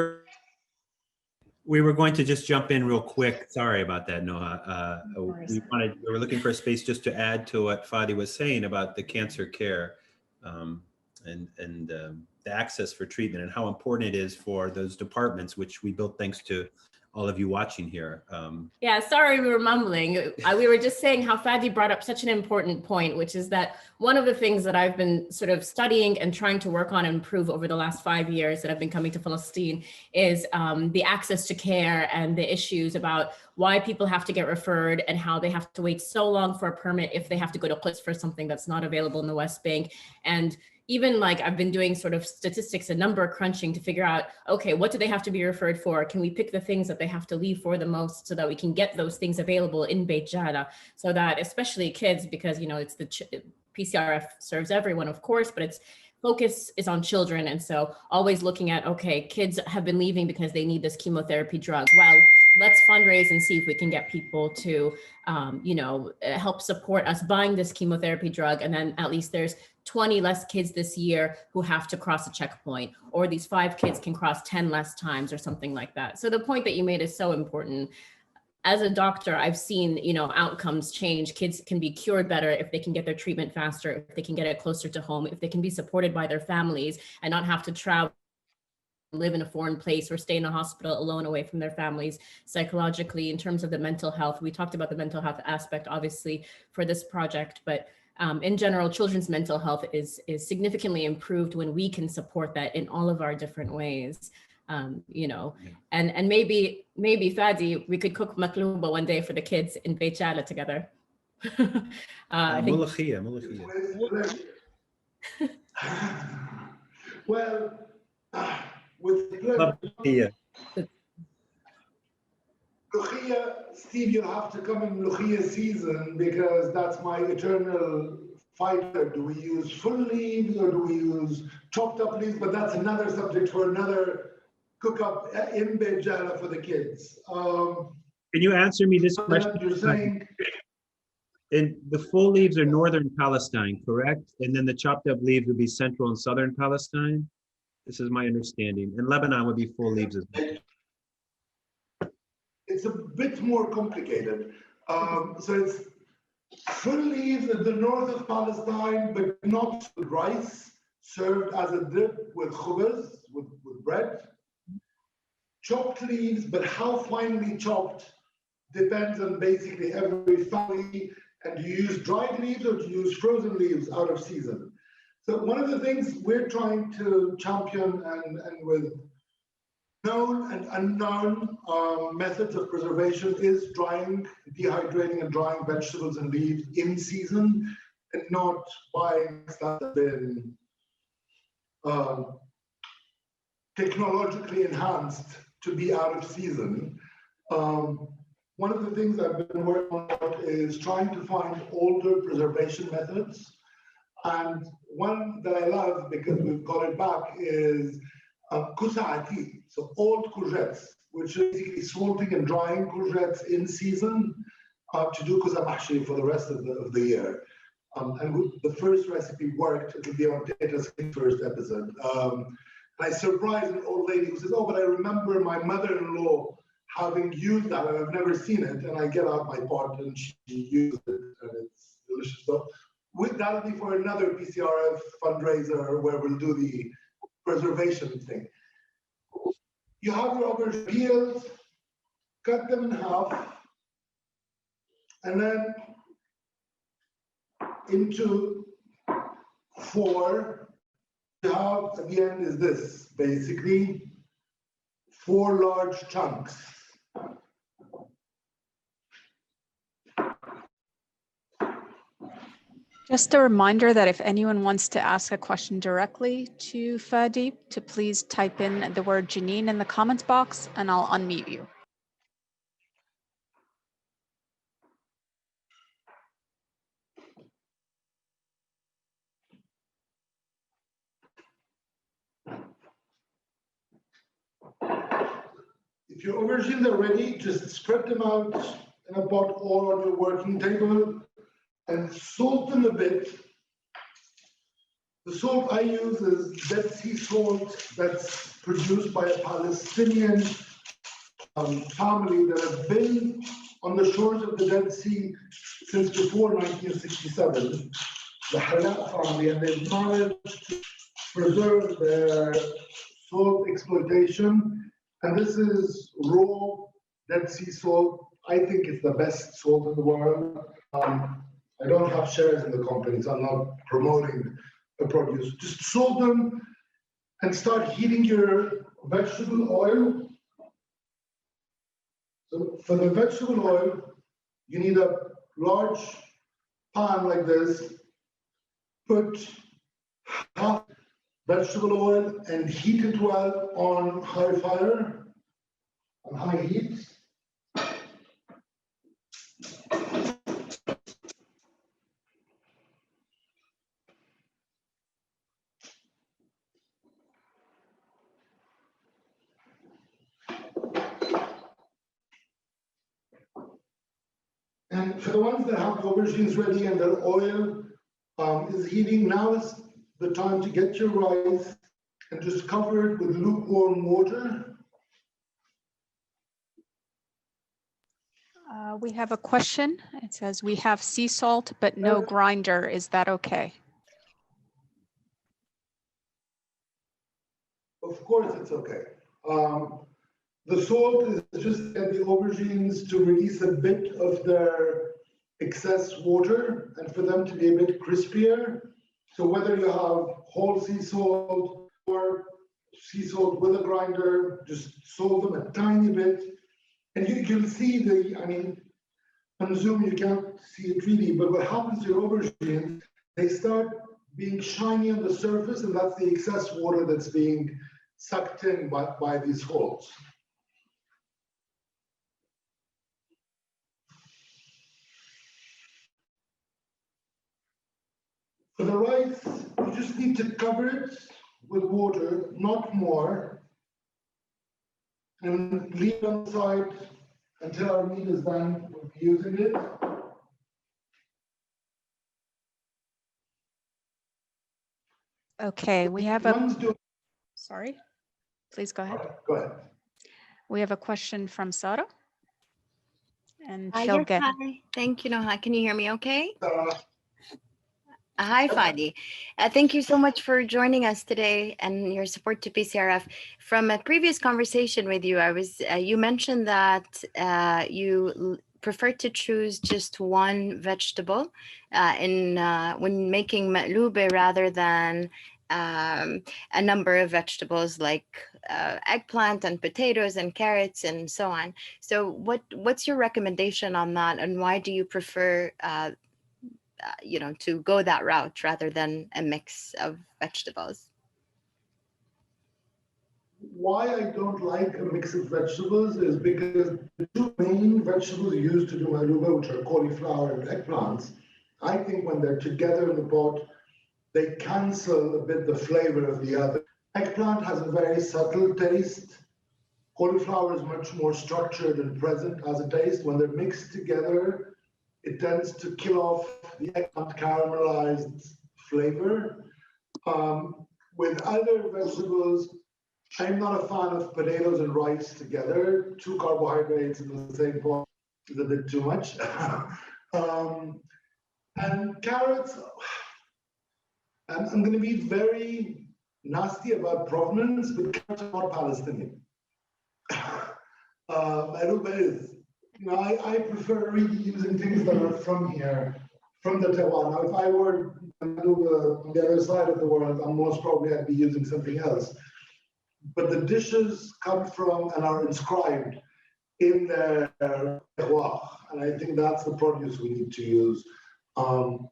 were going to just jump in real quick. Sorry about that, Noha. We were looking for a space just to add to what Fadi was saying about the cancer care and the access for treatment and how important it is for those departments, which we built thanks to all of you watching here. Yeah, sorry, we were mumbling. We were just saying how Fadi brought up such an important point, which is that one of the things that I've been sort of studying and trying to work on and improve over the last 5 years that I've been coming to Palestine is the access to care and the issues about why people have to get referred and how they have to wait so long for a permit if they have to go to Quds for something that's not available in the West Bank. And even like I've been doing sort of statistics and number crunching to figure out, okay, what do they have to be referred for? Can we pick the things that they have to leave for the most so that we can get those things available in Beit Jala, so that especially kids, because, you know, it's the PCRF serves everyone, of course, but its focus is on children. And so always looking at, okay, kids have been leaving because they need this chemotherapy drug. Well, let's fundraise and see if we can get people to, help support us buying this chemotherapy drug. And then at least there's 20 less kids this year who have to cross a checkpoint, or these 5 kids can cross 10 less times or something like that. So the point that you made is so important. As a doctor, I've seen, outcomes change. Kids can be cured better if they can get their treatment faster, if they can get it closer to home, if they can be supported by their families and not have to travel live in a foreign place or stay in a hospital alone away from their families psychologically. In terms of the mental health, we talked about the mental health aspect, obviously, for this project, but in general, children's mental health is significantly improved when we can support that in all of our different ways. You know, and maybe Fadi, we could cook Makloubeh one day for the kids in Beit Jala together. I think. Well, with pleasure. Lucia, Steve, you'll have to come in Lucia season because that's my eternal fighter. Do we use full leaves or do we use chopped up leaves? But that's another subject for another cook up in Beit Jala for the kids. Can you answer me this question? You're saying, and the full leaves are northern Palestine, correct? And then the chopped up leaves would be central and southern Palestine? This is my understanding. And Lebanon would be full leaves as well. it's a bit more complicated. So it's full leaves in the north of Palestine, but not with rice, served as a dip with khubz, with bread. Chopped leaves, but how finely chopped depends on basically every family. And do you use dried leaves or do you use frozen leaves out of season? So one of the things we're trying to champion and with known and unknown methods of preservation is drying, dehydrating and drying vegetables and leaves in season and not buying stuff that's been technologically enhanced to be out of season. One of the things I've been working on is trying to find older preservation methods. And one that I love because we've got it back is kusaati, so old courgettes, which is basically salting and drying courgettes in season to do kusa mahshi for the rest of the year. And the first recipe worked. It will be on Tata's first episode. And I surprised an old lady who says, "Oh, but I remember my mother-in-law having used that, and I've never seen it." And I get out my pot and she used it, and it's delicious. So that'll be for another PCRF fundraiser where we'll do the preservation thing. You have your aubergine peels, cut them in half, and then into 4. You have at the end is this, basically 4 large chunks. Just a reminder that if anyone wants to ask a question directly to Fadi, to please type in the word Jenin in the comments box and I'll unmute you. If your aubergines are ready, just spread them out in a pot or on your working table and salt them a bit. The salt I use is Dead Sea salt that's produced by a Palestinian family that have been on the shores of the Dead Sea since before 1967, the Hayat family, and they've managed to preserve their salt exploitation. And this is raw Dead Sea salt. I think it's the best salt in the world. I don't have shares in the company, so I'm not promoting the produce. Just salt them and start heating your vegetable oil. So for the vegetable oil, you need a large pan like this. Put half vegetable oil and heat it well on high fire, on high heat. And for the ones that have aubergines ready and their oil is heating, now is the time to get your rice and just cover it with lukewarm water. We have a question. It says, we have sea salt, but no grinder. Is that okay? Of course it's okay. The salt is just at the aubergines to release a bit of their excess water and for them to be a bit crispier. So whether you have whole sea salt or sea salt with a grinder, just salt them a tiny bit. And you can see on Zoom you can't see it really, but what happens to your aubergines, they start being shiny on the surface, and that's the excess water that's being sucked in by these holes. For the rice, you just need to cover it with water, not more, and leave it on the side until our meat is done with using it. Okay, we have sorry, please go ahead. Go ahead. We have a question from Sarah. And Yes, she'll get. hi. Thank you, Noha. Can you hear me okay? Hi, Fadi. Thank you so much for joining us today and your support to PCRF. From a previous conversation with you, you mentioned that you prefer to choose just one vegetable when making makloubeh rather than a number of vegetables like eggplant and potatoes and carrots and so on. So what's your recommendation on that, and why do you prefer to go that route rather than a mix of vegetables? Why I don't like a mix of vegetables is because the two main vegetables used to do makloubeh, which are cauliflower and eggplants, I think when they're together in the pot, they cancel a bit the flavor of the other. Eggplant has a very subtle taste. Cauliflower is much more structured and present as a taste. When they're mixed together, it tends to kill off the eggplant caramelized flavor. With other vegetables, I'm not a fan of potatoes and rice together. 2 carbohydrates in the same pot is a bit too much. And carrots, I'm going to be very nasty about provenance, but carrots are not Palestinian. Makloubeh is. I prefer really using things that are from here, from the terroir. Now, if I were on the other side of the world, most probably I'd be using something else. But the dishes come from and are inscribed in their terroir, and I think that's the produce we need to use.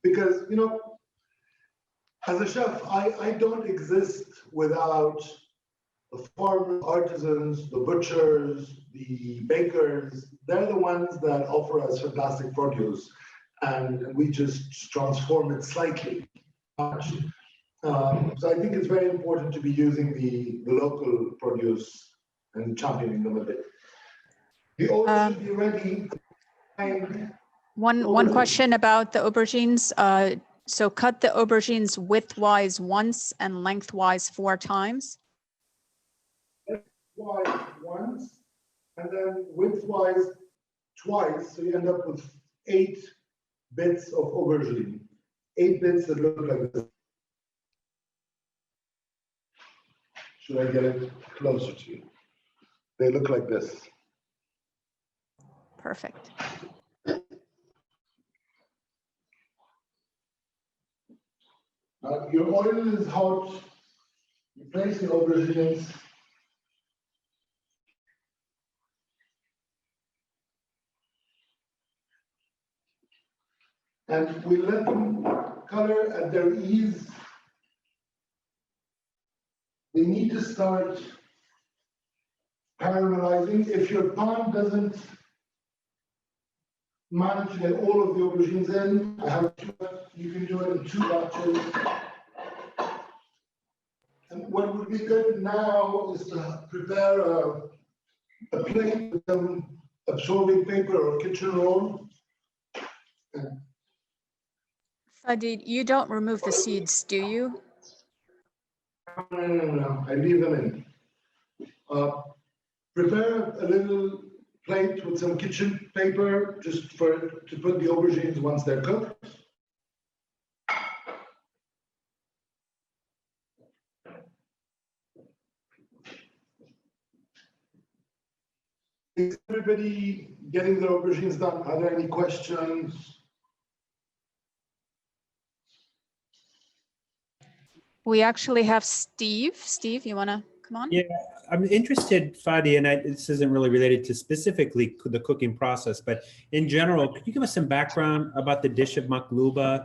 Because, as a chef, I don't exist without the farmers, artisans, the butchers, the bakers. They're the ones that offer us fantastic produce, and we just transform it slightly. So I think it's very important to be using the local produce and championing them a bit. The oil should be ready. One question about the aubergines. So cut the aubergines widthwise once and lengthwise 4 times. Widthwise once, and then widthwise twice, so you end up with 8 bits of aubergine. 8 bits that look like this. Should I get it closer to you? They look like this. Perfect. Your oil is hot. You place the aubergines. And we let them color at their ease. They need to start caramelizing. If your pan doesn't manage to get all of the aubergines in, you can do it in 2 batches. And what would be good now is to prepare a plate with some absorbing paper or kitchen roll. Fadi, you don't remove the seeds, do you? No, I leave them in. Prepare a little plate with some kitchen paper just to put the aubergines once they're cooked. Is everybody getting their aubergines done? Are there any questions? We actually have Steve. Steve, you want to come on? Yeah, I'm interested, Fadi, and this isn't really related to specifically the cooking process, but in general, could you give us some background about the dish of Makloubeh,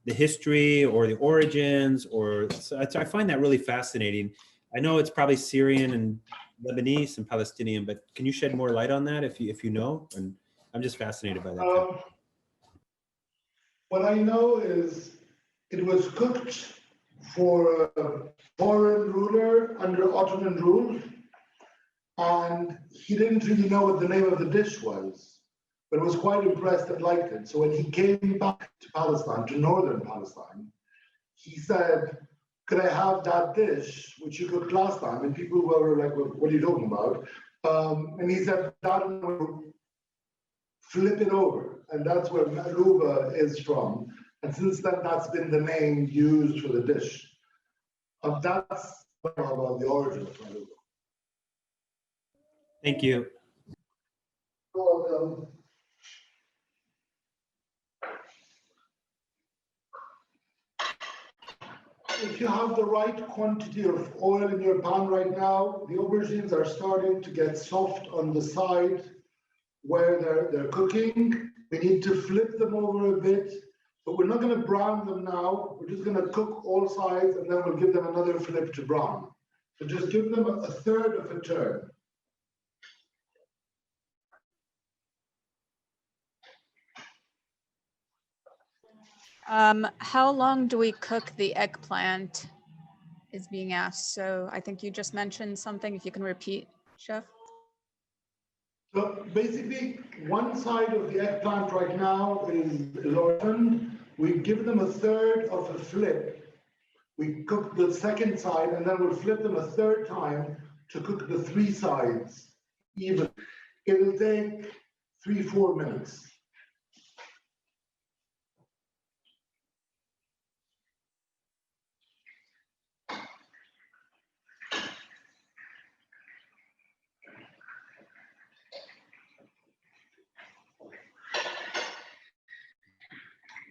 the history or the origins, so I find that really fascinating. I know it's probably Syrian and Lebanese and Palestinian, but can you shed more light on that if you know? And I'm just fascinated by that. What I know is it was cooked for a foreign ruler under Ottoman rule, and he didn't really know what the name of the dish was, but was quite impressed and liked it. So when he came back to Palestine, to northern Palestine, he said, could I have that dish which you cooked last time? And people were like, what are you talking about? And he said, that will flip it over. And that's where Makloubeh is from. And since then, that's been the name used for the dish. That's about the origin of Makloubeh. Thank you. If you have the right quantity of oil in your pan right now, the aubergines are starting to get soft on the side where they're cooking. We need to flip them over a bit, but we're not going to brown them now. We're just going to cook all sides, and then we'll give them another flip to brown. So just give them a third of a turn. How long do we cook the eggplant is being asked. So I think you just mentioned something, if you can repeat, Chef. So basically, one side of the eggplant right now is orphaned. We give them a third of a flip. We cook the second side, and then we'll flip them a third time to cook the three sides even. It'll take 3-4 minutes.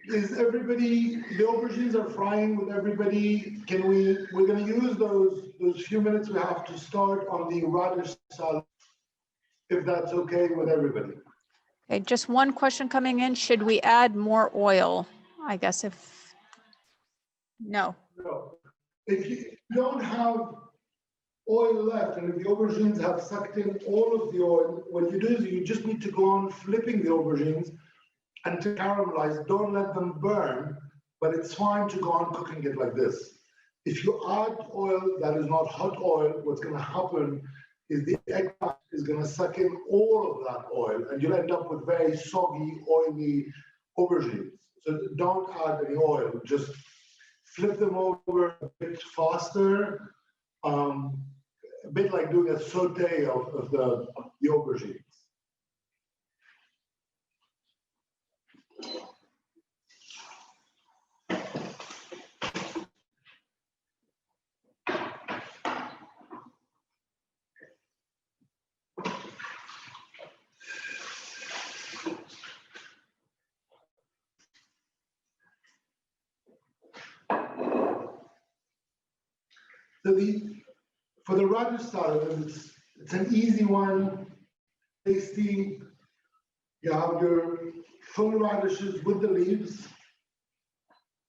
Is everybody, the aubergines are frying with everybody? We're going to use those few minutes we have to start on the radish salad, if that's okay with everybody. Okay, just one question coming in. Should we add more oil? I guess if, no. No. If you don't have oil left, and if the aubergines have sucked in all of the oil, what you do is you just need to go on flipping the aubergines and to caramelize. Don't let them burn, but it's fine to go on cooking it like this. If you add oil that is not hot oil, what's going to happen is the eggplant is going to suck in all of that oil, and you'll end up with very soggy, oily aubergines. So don't add any oil, just flip them over a bit faster, a bit like doing a saute of the aubergines. So for the radish salad, it's an easy one, tasty. You have your full radishes with the leaves.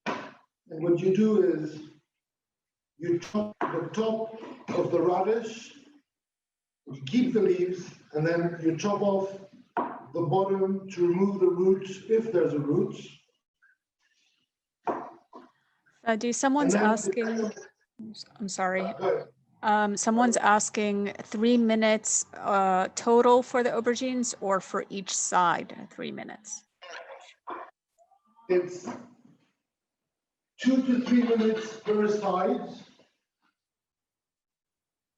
And what you do is you chop the top of the radish, you keep the leaves, and then you chop off the bottom to remove the roots, if there's a root. Someone's asking, I'm sorry. Someone's asking 3 minutes total for the aubergines, or for each side 3 minutes? It's 2 to 3 minutes per side.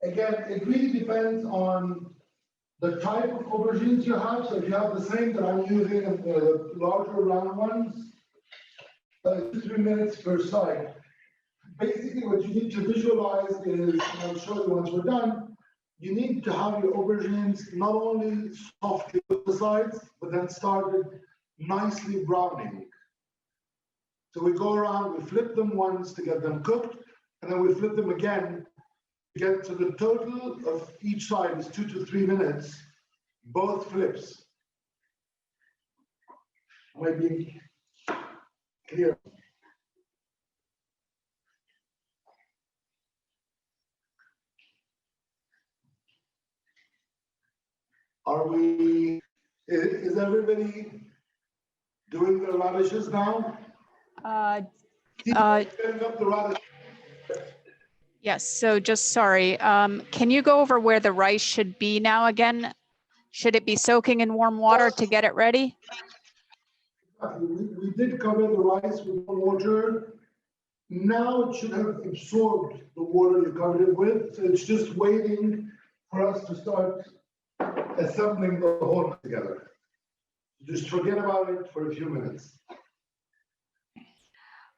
Again, it really depends on the type of aubergines you have. So if you have the same that I'm using, the larger round ones, 2 to 3 minutes per side. Basically, what you need to visualize is, and I'll show you once we're done, you need to have your aubergines not only softly on the sides, but then started nicely browning. So we go around, we flip them once to get them cooked, and then we flip them again to get to the total of each side is 2 to 3 minutes, both flips. Am I being clear? Is everybody doing the radishes now? Getting up the radish. Yes, so just sorry. Can you go over where the rice should be now again? Should it be soaking in warm water to get it ready? We did cover the rice with water. Now it should have absorbed the water you covered it with. So it's just waiting for us to start assembling the whole together. Just forget about it for a few minutes.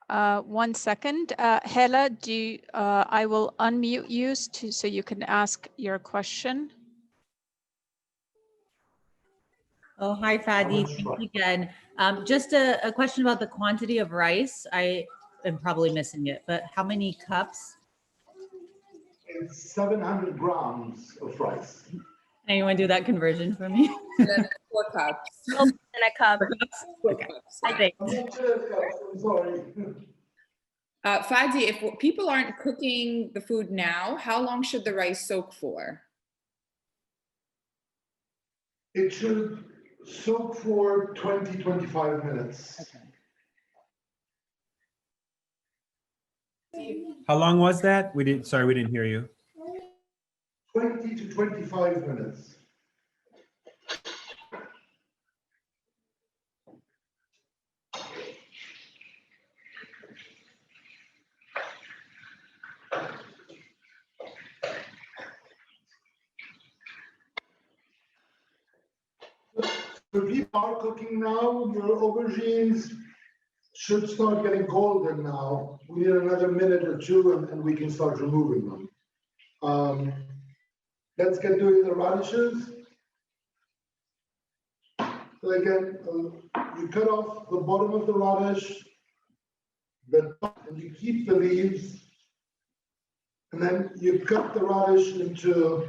1 second. Hela, I will unmute you so you can ask your question. Oh, hi, Fadi. Thanks again. Just a question about the quantity of rice. I am probably missing it, but how many cups? It's 700 grams of rice. Anyone do that conversion for me? 4 cups. And a cup. 4 cups. I think. I'm sorry. Fadi, if people aren't cooking the food now, how long should the rice soak for? It should soak for 20, 25 minutes. Okay. How long was that? We didn't hear you. 20 to 25 minutes. If people are cooking now, your aubergines should start getting golden now. We need another minute or two and we can start removing them. Let's get doing the radishes. So again, you cut off the bottom of the radish, the top, and you keep the leaves. And then you cut the radish into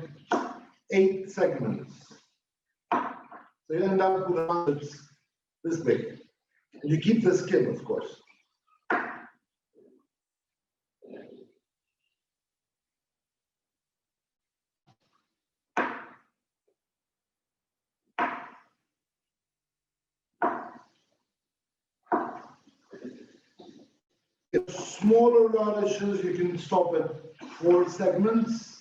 8 segments. So you end up with a radish this big. And you keep the skin, of course. If smaller radishes, you can stop at 4 segments.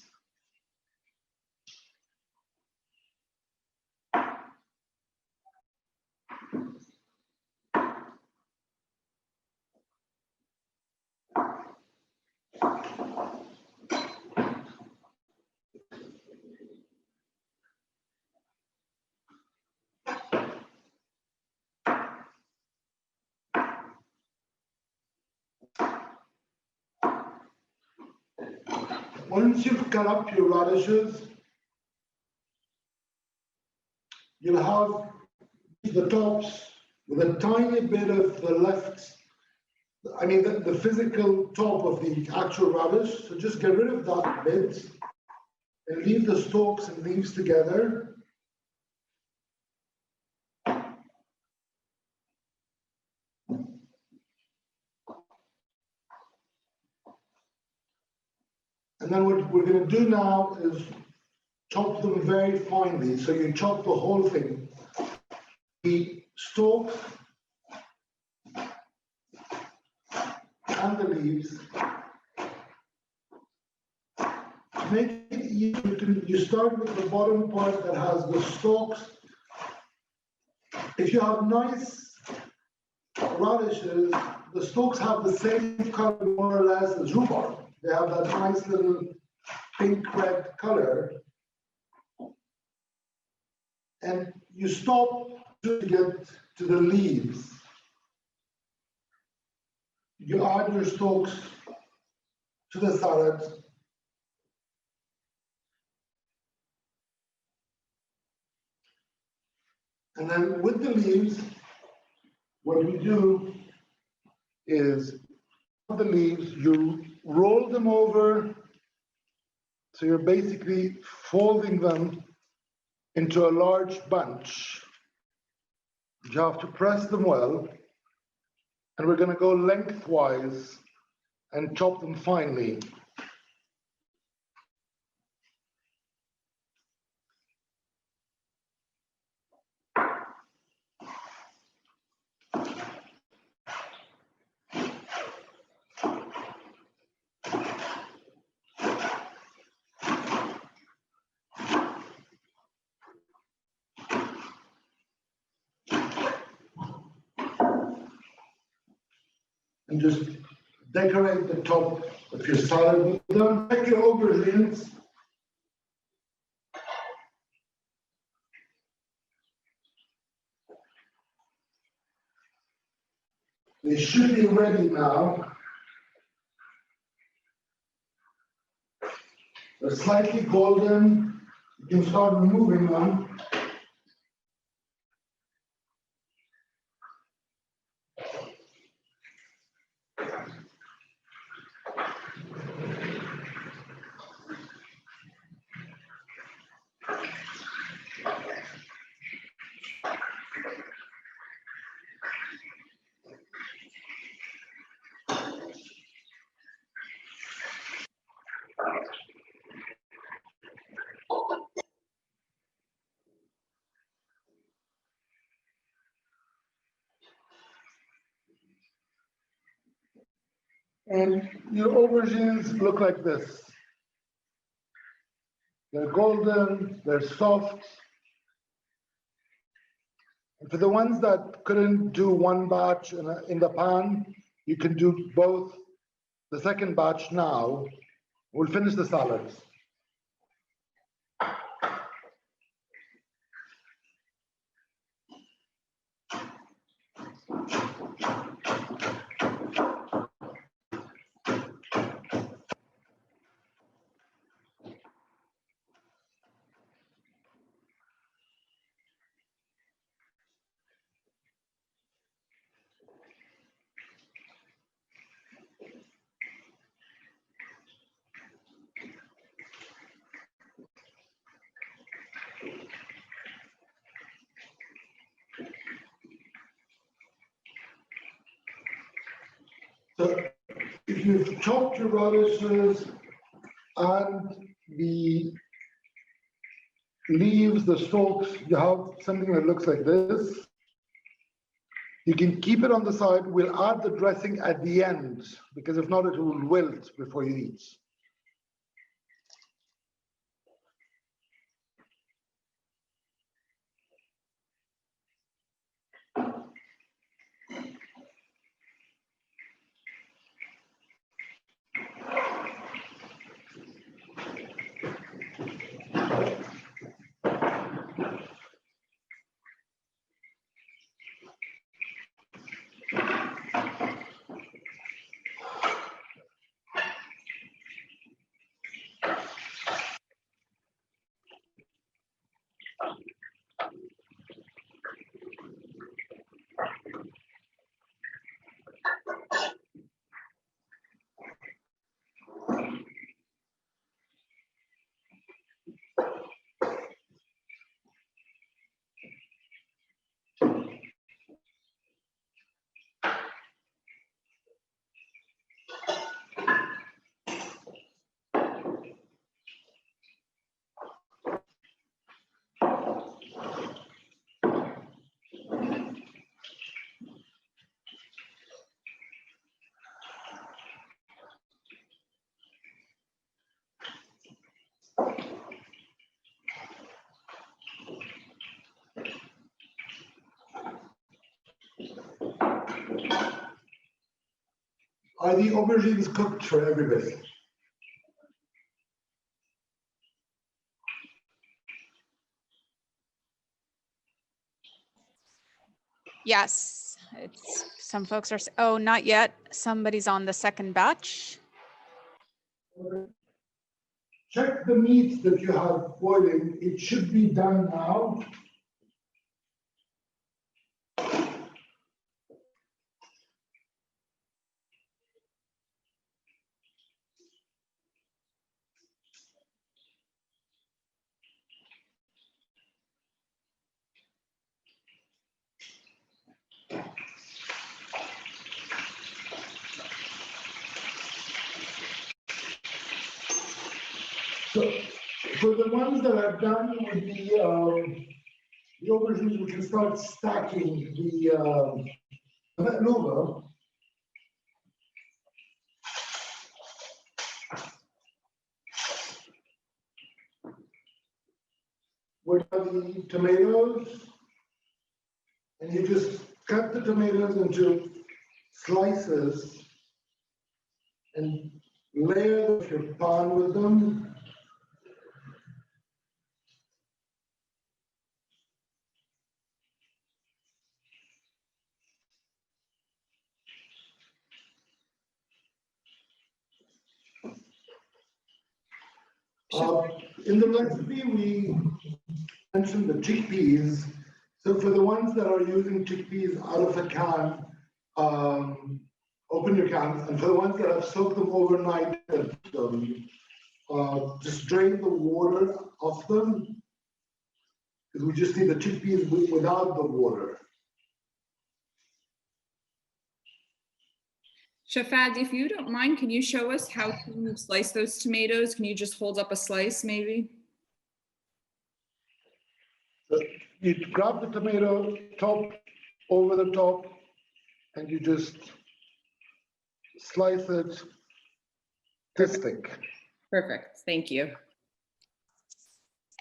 Once you've cut up your radishes, you'll have the tops with a tiny bit of the left, the physical top of the actual radish. So just get rid of that bit and leave the stalks and leaves together. And then what we're going to do now is chop them very finely. So you chop the whole thing. The stalks and the leaves. To make it easy, you start with the bottom part that has the stalks. If you have nice radishes, the stalks have the same color more or less as rhubarb. They have that nice little pink-red color. And you stop to get to the leaves. You add your stalks to the salad. And then with the leaves, what we do is the leaves, you roll them over. So you're basically folding them into a large bunch. You have to press them well. And we're going to go lengthwise and chop them finely. And just decorate the top of your salad with them. Check your aubergines. They should be ready now. They're slightly golden. You can start removing them. And your aubergines look like this. They're golden, they're soft. And for the ones that couldn't do one batch in the pan, you can do both the second batch now. We'll finish the salads. So if you've chopped your radishes and the leaves, the stalks, you have something that looks like this. You can keep it on the side. We'll add the dressing at the end, because if not, it will wilt before you eat. Are the aubergines cooked for everybody? Yes, it's some folks are, oh, not yet. Somebody's on the second batch. Check the meat that you have boiling. It should be done now. So for the ones that I've done with the aubergines, we can start stacking the Makloubeh. What are the tomatoes? And you just cut the tomatoes into slices and layer your pan with them. In the recipe, we mentioned the chickpeas. So for the ones that are using chickpeas out of a can, open your cans, and for the ones that have soaked them overnight, just drain the water off them, because we just need the chickpeas without the water. Chef Fadi, if you don't mind, can you show us how to slice those tomatoes? Can you just hold up a slice maybe? So you grab the tomato top over the top, and you just slice it this thick. Perfect, thank you.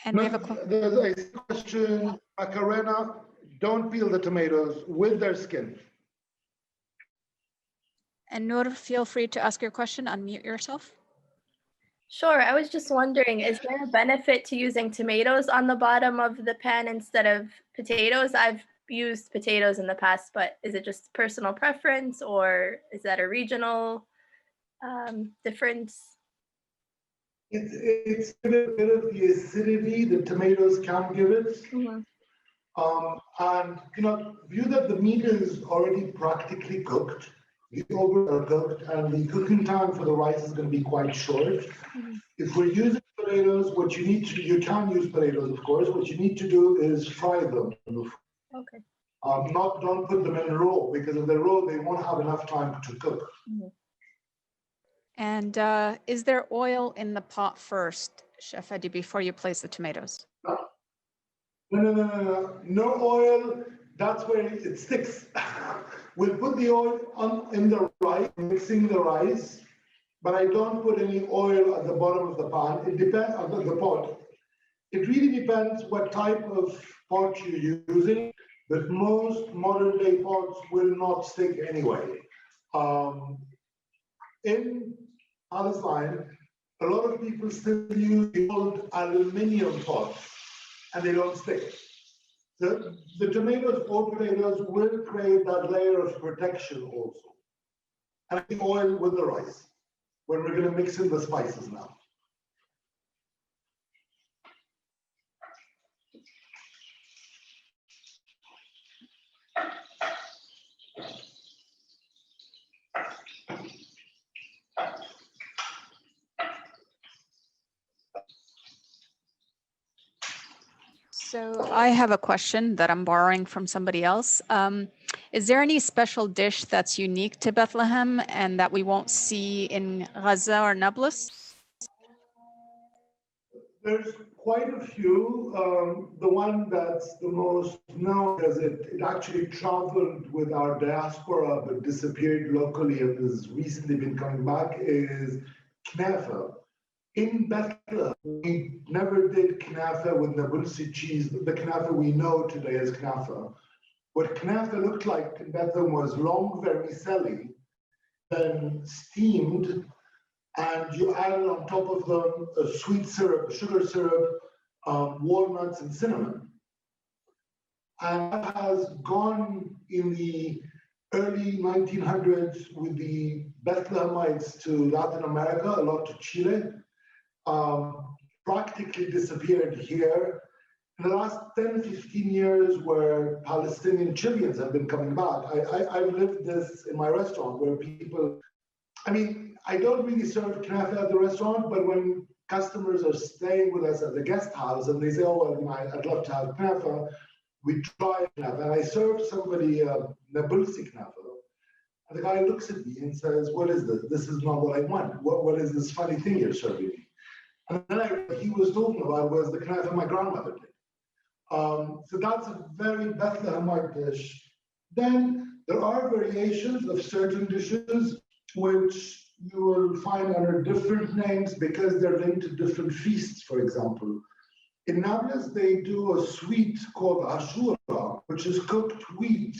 And we have There's a question, Macarena, don't peel the tomatoes with their skin. And Noor, feel free to ask your question, unmute yourself. Sure, I was just wondering, is there a benefit to using tomatoes on the bottom of the pan instead of potatoes? I've used potatoes in the past, but is it just personal preference, or is that a regional difference? It's a bit of the acidity the tomatoes can give it. Mm-hmm. And view that the meat is already practically cooked. The aubergines are cooked, and the cooking time for the rice is going to be quite short. Mm-hmm. If we're using potatoes, what you need to, you can use potatoes, of course. What you need to do is fry them. Okay. Don't put them in raw, because if they're raw, they won't have enough time to cook. Mm-hmm. And is there oil in the pot first, Chef Fadi, before you place the tomatoes? No oil. That's where it sticks. We'll put the oil in the rice, mixing the rice, but I don't put any oil at the bottom of the pan. It depends on the pot. It really depends what type of pot you're using, but most modern day pots will not stick anyway. In Palestine, a lot of people still use the old aluminum pots, and they don't stick. The tomatoes or potatoes will create that layer of protection also. And the oil with the rice, when we're going to mix in the spices now. So I have a question that I'm borrowing from somebody else. Is there any special dish that's unique to Bethlehem and that we won't see in Gaza or Nablus? There's quite a few. The one that's the most known, because it actually traveled with our diaspora but disappeared locally and has recently been coming back, is knafa. In Bethlehem, we never did knafa with Nabulsi cheese. The knafa we know today as knafa. What knafa looked like in Bethlehem was long vermicelli, then steamed, and you added on top of them a sweet syrup, sugar syrup, walnuts, and cinnamon. And that has gone in the early 1900s with the Bethlehemites to Latin America, a lot to Chile. Practically disappeared here. In the last 10, 15 years, where Palestinian Chileans have been coming back, I've lived this in my restaurant where people, I don't really serve knafa at the restaurant, but when customers are staying with us at the guest house and they say, oh, well, I'd love to have knafa, we try knafa. And I served somebody Nabulsi knafa. And the guy looks at me and says, what is this? This is not what I want. What is this funny thing you're serving me? And then he was talking about was the knafa my grandmother did. So that's a very Bethlehemite dish. Then there are variations of certain dishes which you will find under different names because they're linked to different feasts, for example. In Nablus, they do a sweet called ashura, which is cooked wheat.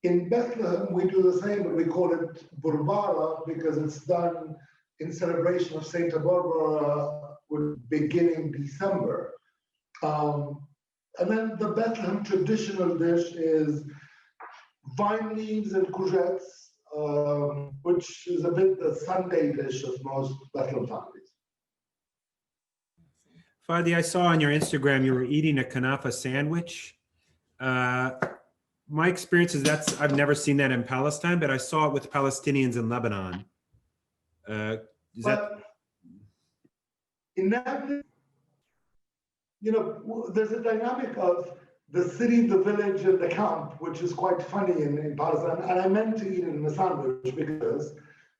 In Bethlehem, we do the same, but we call it burbara because it's done in celebration of Saint Barbara, beginning December. And then the Bethlehem traditional dish is vine leaves and courgettes, which is a bit the Sunday dish of most Bethlehem families. Fadi, I saw on your Instagram you were eating a kanafa sandwich. My experience is I've never seen that in Palestine, but I saw it with Palestinians in Lebanon. In Nablus, there's a dynamic of the city, the village, and the camp, which is quite funny in Palestine. And I meant to eat it in a sandwich because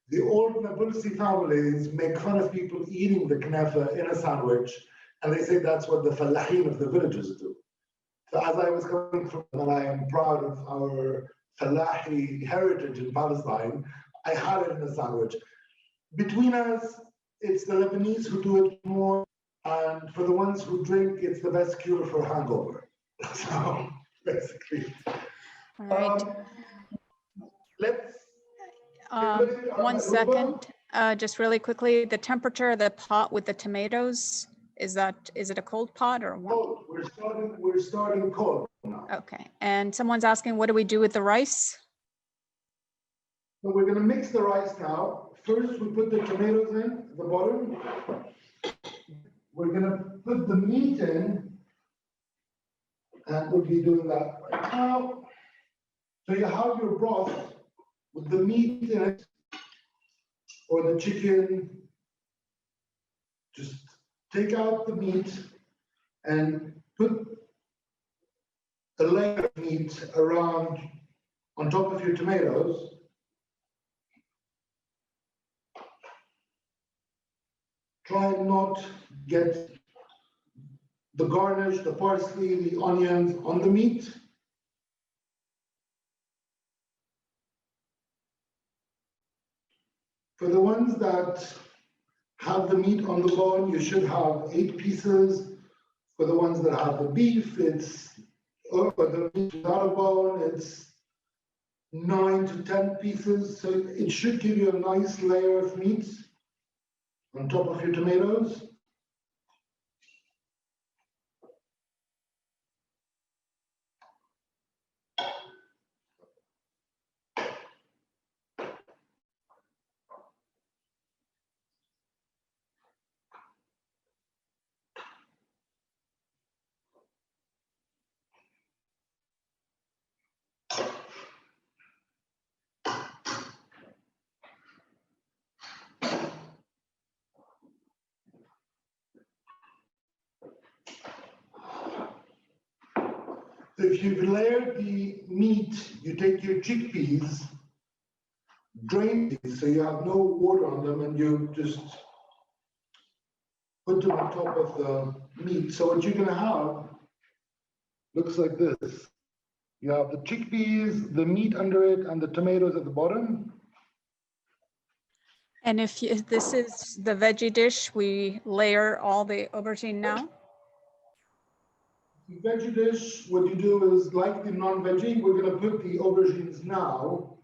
the old Nabulsi families make fun of people eating the knafa in a sandwich, and they say that's what the fallahin of the villages do. So as I was coming from, and I am proud of our fallahi heritage in Palestine, I had it in a sandwich. Between us, it's the Lebanese who do it more, and for the ones who drink, it's the best cure for hangover. So basically, all right. Let's. 1 second, just really quickly. The temperature of the pot with the tomatoes, is it a cold pot or what? Cold. We're starting cold now. Okay. And someone's asking, what do we do with the rice? So we're going to mix the rice now. First, we put the tomatoes in at the bottom. We're going to put the meat in, and we'll be doing that right now. So you have your broth with the meat in it, or the chicken. Just take out the meat and put a layer of meat around on top of your tomatoes. Try and not get the garnish, the parsley, the onions on the meat. For the ones that have the meat on the bone, you should have 8 pieces. For the ones that have the beef, or the meat without a bone, it's 9 to 10 pieces. So it should give you a nice layer of meat on top of your tomatoes. If you've layered the meat, you take your chickpeas, drain these so you have no water on them, and you just put them on top of the meat. So what you're going to have looks like this. You have the chickpeas, the meat under it, and the tomatoes at the bottom. And if this is the veggie dish, we layer all the aubergine now? The veggie dish, what you do is, like the non-veggie, we're going to put the aubergines now.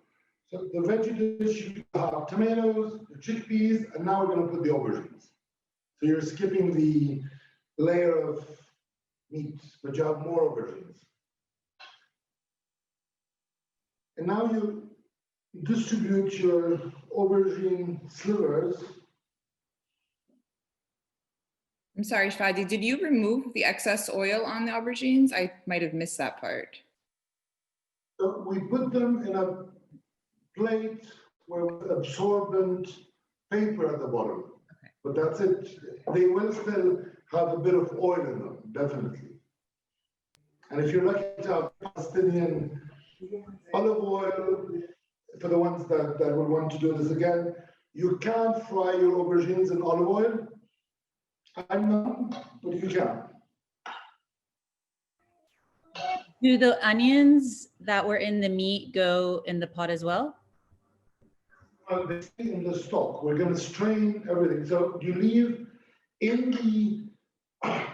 So the veggie dish, you have tomatoes, the chickpeas, and now we're going to put the aubergines. So you're skipping the layer of meat, but you have more aubergines. And now you distribute your aubergine slivers. I'm sorry, Fadi, did you remove the excess oil on the aubergines? I might have missed that part. So we put them in a plate with absorbent paper at the bottom. Okay. But that's it. They will still have a bit of oil in them, definitely. And if you're lucky to have Palestinian olive oil, for the ones that will want to do this again, you can fry your aubergines in olive oil. I'm not, but you can. Do the onions that were in the meat go in the pot as well? They stay in the stock. We're going to strain everything. So you leave in the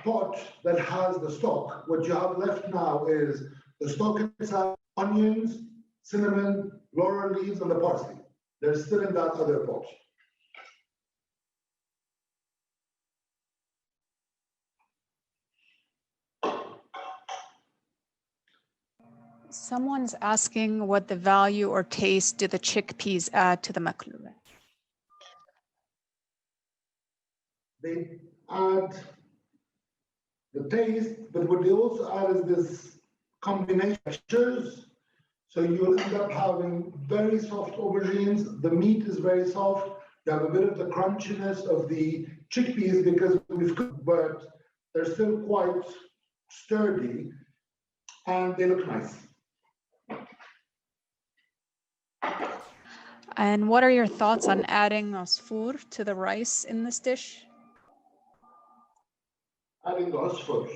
pot that has the stock. What you have left now is the stock inside, onions, cinnamon, laurel leaves, and the parsley. They're still in that other pot. Someone's asking what the value or taste do the chickpeas add to the makloubeh? They add the taste, but what they also add is this combination of textures. So you'll end up having very soft aubergines. The meat is very soft. You have a bit of the crunchiness of the chickpeas because we've cooked, but they're still quite sturdy and they look nice. And what are your thoughts on adding asfur to the rice in this dish? Adding the asfur.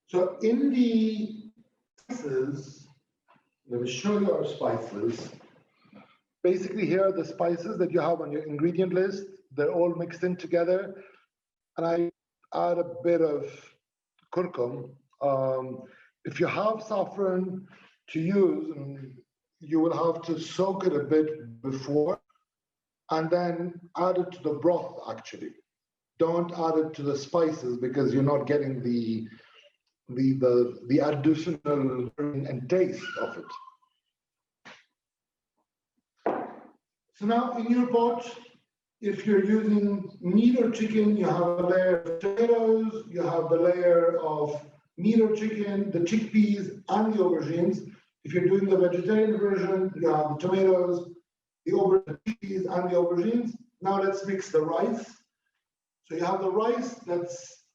So in the spices, let me show you our spices. Basically, here are the spices that you have on your ingredient list. They're all mixed in together. And I add a bit of curcum. If you have saffron to use, you will have to soak it a bit before and then add it to the broth, actually. Don't add it to the spices because you're not getting the additional and taste of it. So now in your pot, if you're using meat or chicken, you have a layer of potatoes, you have the layer of meat or chicken, the chickpeas, and the aubergines. If you're doing the vegetarian version, you have the tomatoes, the chickpeas, and the aubergines. Now let's mix the rice. So you have the rice that's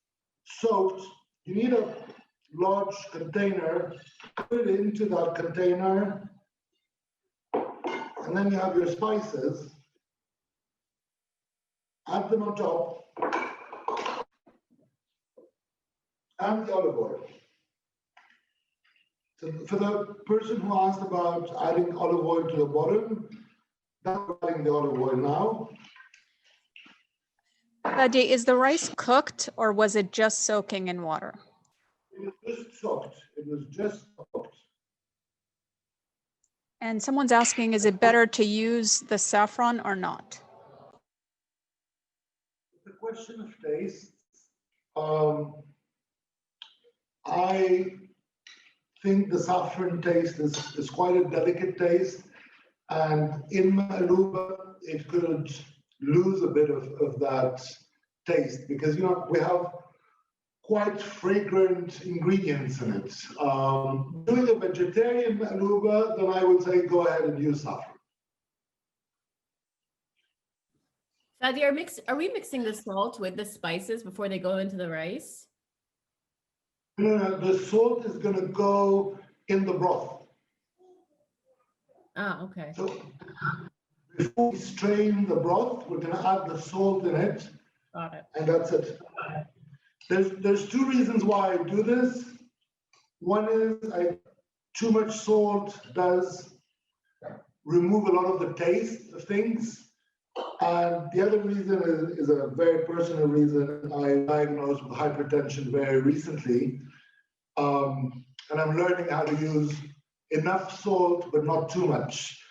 soaked. You need a large container. Put it into that container. And then you have your spices. Add them on top. And the olive oil. So for the person who asked about adding olive oil to the bottom, that's adding the olive oil now. Fadi, is the rice cooked or was it just soaking in water? It was just soaked. It was just soaked. And someone's asking, is it better to use the saffron or not? It's a question of taste. I think the saffron taste is quite a delicate taste. And in Makloubeh, it could lose a bit of that taste because, you know, we have quite fragrant ingredients in it. Doing a vegetarian Makloubeh, then I would say go ahead and use saffron. Fadi, are we mixing the salt with the spices before they go into the rice? No, the salt is going to go in the broth. Ah, okay. So before we strain the broth, we're going to add the salt in it. Got it. And that's it. There's two reasons why I do this. One is too much salt does remove a lot of the taste of things. And the other reason is a very personal reason. I diagnosed with hypertension very recently. And I'm learning how to use enough salt, but not too much.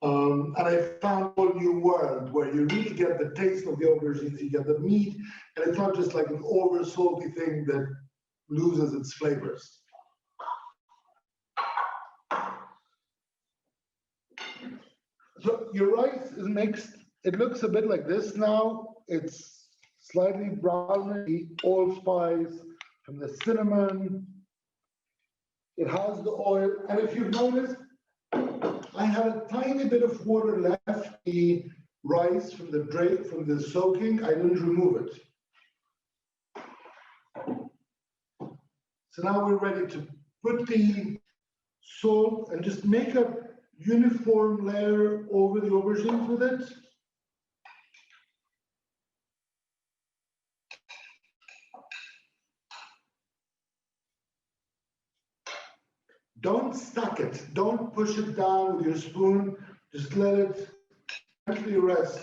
And I found a whole new world where you really get the taste of the aubergines, you get the meat, and it's not just like an over salty thing that loses its flavors. So your rice is mixed. It looks a bit like this now. It's slightly browny, allspice from the cinnamon. It has the oil. And if you've noticed, I had a tiny bit of water left, the rice from the soaking. I didn't remove it. So now we're ready to put the salt and just make a uniform layer over the aubergines with it. Don't stack it. Don't push it down with your spoon. Just let it gently rest.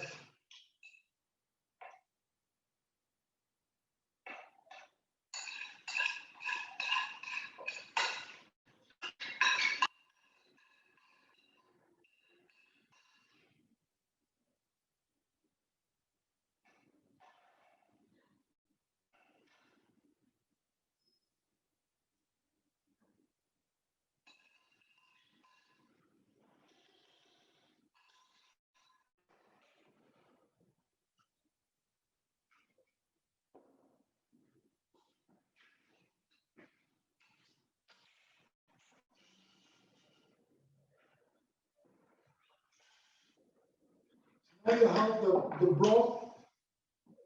Now you have the broth.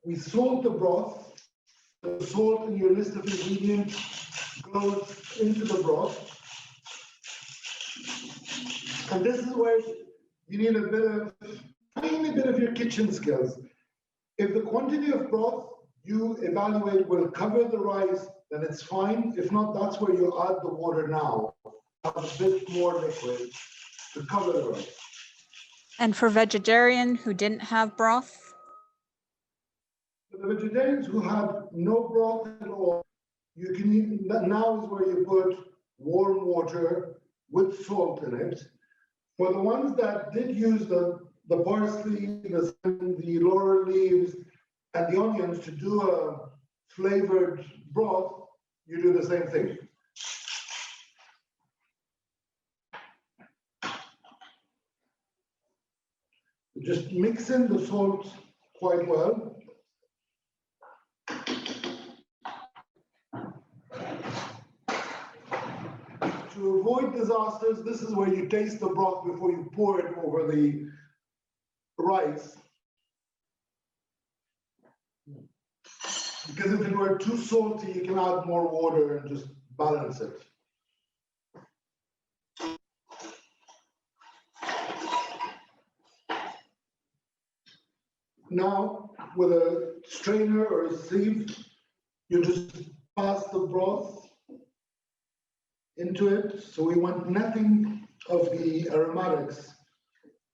We salt the broth. The salt in your list of ingredients goes into the broth. And this is where you need a tiny bit of your kitchen skills. If the quantity of broth you evaluate will cover the rice, then it's fine. If not, that's where you add the water now. Have a bit more liquid to cover the rice. And for vegetarian who didn't have broth? For the vegetarians who had no broth at all, you can now is where you put warm water with salt in it. For the ones that did use the parsley, the laurel leaves, and the onions to do a flavored broth, you do the same thing. Just mix in the salt quite well. To avoid disasters, this is where you taste the broth before you pour it over the rice. Because if it were too salty, you can add more water and just balance it. Now, with a strainer or a sieve, you just pass the broth into it. So we want nothing of the aromatics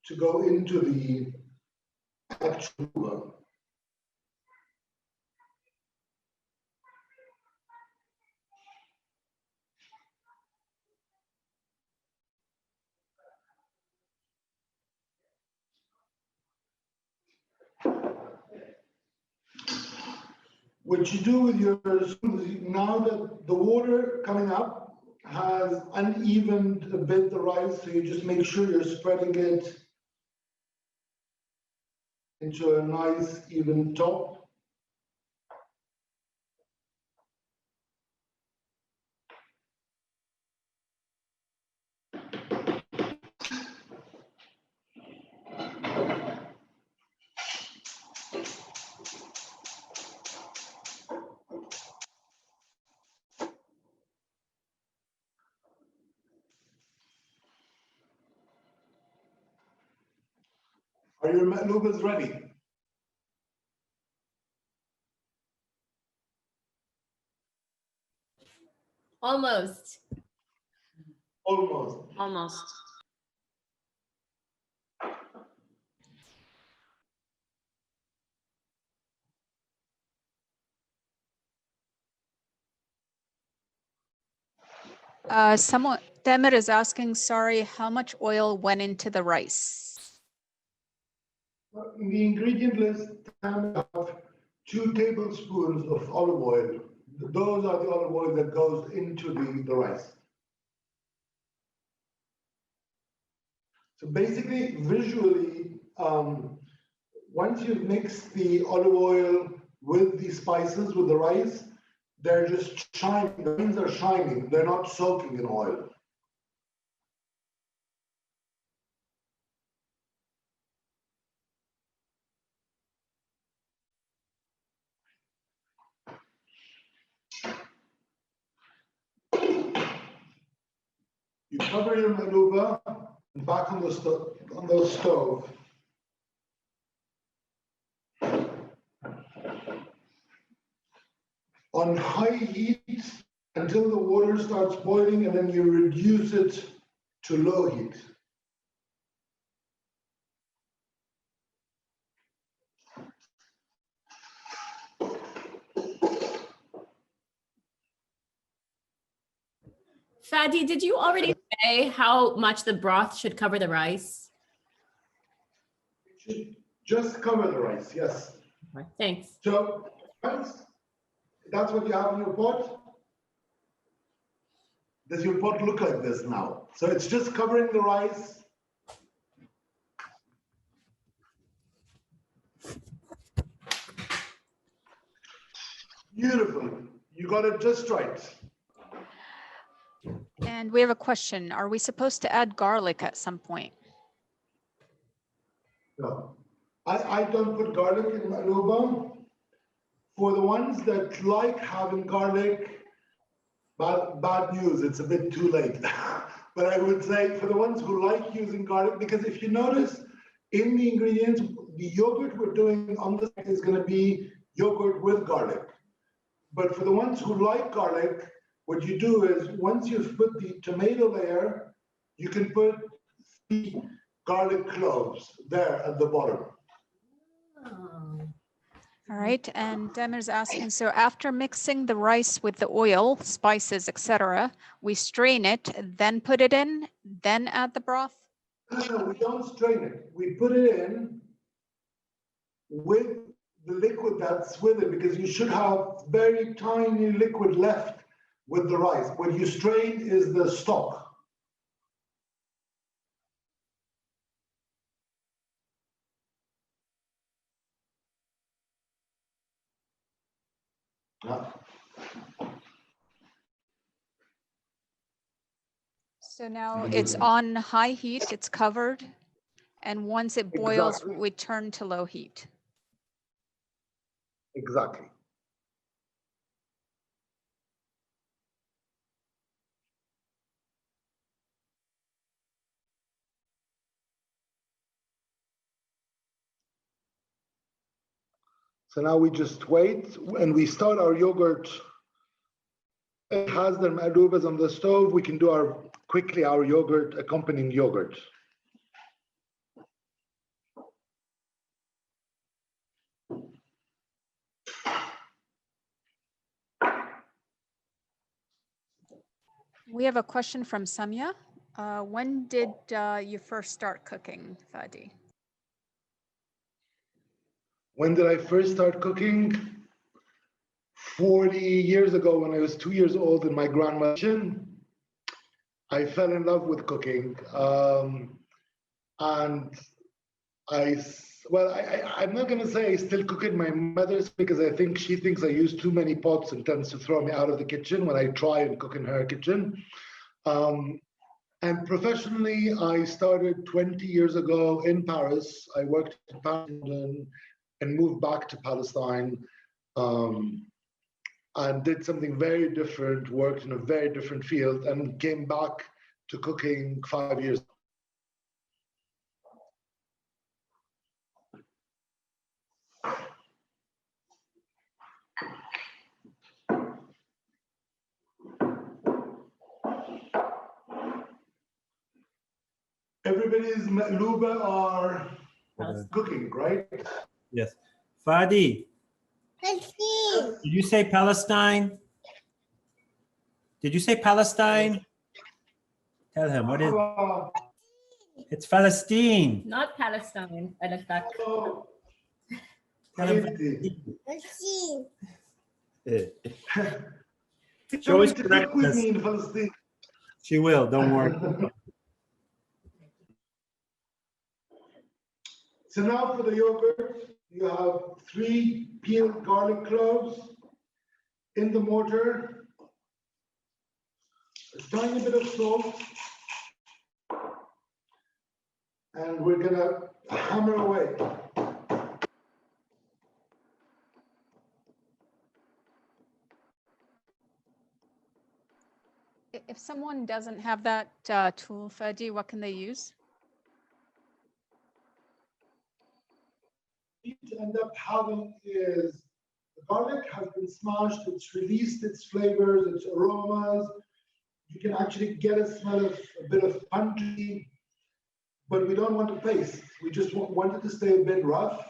to go into the actual one. What you do with your spoon, now that the water coming up has unevened a bit the rice, so you just make sure you're spreading it into a nice even top. Are your makloubehs ready? Almost. Almost. Almost. Someone, Demir is asking, sorry, how much oil went into the rice? In the ingredient list, I have 2 tablespoons of olive oil. Those are the olive oil that goes into the rice. So basically, visually, once you've mixed the olive oil with the spices, with the rice, they're just shining, the grains are shining, they're not soaking in oil. You cover your makloubeh back on the stove. On high heat until the water starts boiling, and then you reduce it to low heat. Fadi, did you already say how much the broth should cover the rice? It should just cover the rice, yes. Okay, thanks. So that's what you have in your pot. Does your pot look like this now? So it's just covering the rice. Beautiful. You got it just right. And we have a question. Are we supposed to add garlic at some point? No, I don't put garlic in makloubeh. For the ones that like having garlic, bad news, it's a bit too late. But I would say for the ones who like using garlic, because if you notice in the ingredients, the yogurt we're doing on this is going to be yogurt with garlic. But for the ones who like garlic, what you do is once you've put the tomato layer, you can put 3 garlic cloves there at the bottom. All right, and Demir's asking, so after mixing the rice with the oil, spices, etc., we strain it, then put it in, then add the broth? No, we don't strain it. We put it in with the liquid that's with it, because you should have very tiny liquid left with the rice. What you strain is the stock. Yeah. So now it's on high heat, it's covered, and once it boils, Exactly. we turn to low heat. Exactly. So now we just wait and we start our yogurt. It has the makloubehs on the stove. We can do quickly our yogurt, accompanying yogurt. We have a question from Samia. When did you first start cooking, Fadi? When did I first start cooking? 40 years ago, when I was 2 years old in my grandma's kitchen. I fell in love with cooking. And I'm not going to say I still cook in my mother's, because I think she thinks I use too many pots and tends to throw me out of the kitchen when I try and cook in her kitchen. And professionally, I started 20 years ago in Paris. I worked in Paris and moved back to Palestine, and did something very different, worked in a very different field, and came back to cooking 5 years ago. Everybody's makloubeh are cooking, right? Yes. Fadi, did you say Palestine? Did you say Palestine? Tell him, what is it? It's Palestine. Not Palestine. I look back. Oh, Tell him Palestine. She always Cook corrects with us. me in Palestine. She will, don't worry. So now for the yogurt, you have 3 peeled garlic cloves in the mortar, a tiny bit of salt, and we're gonna hammer away. If someone doesn't have that tool, Fadi, what can they use? What you end up having is garlic has been smashed, it's released its flavors, its aromas. You can actually get a smell of a bit of punchy, but we don't want to paste. We just want it to stay a bit rough.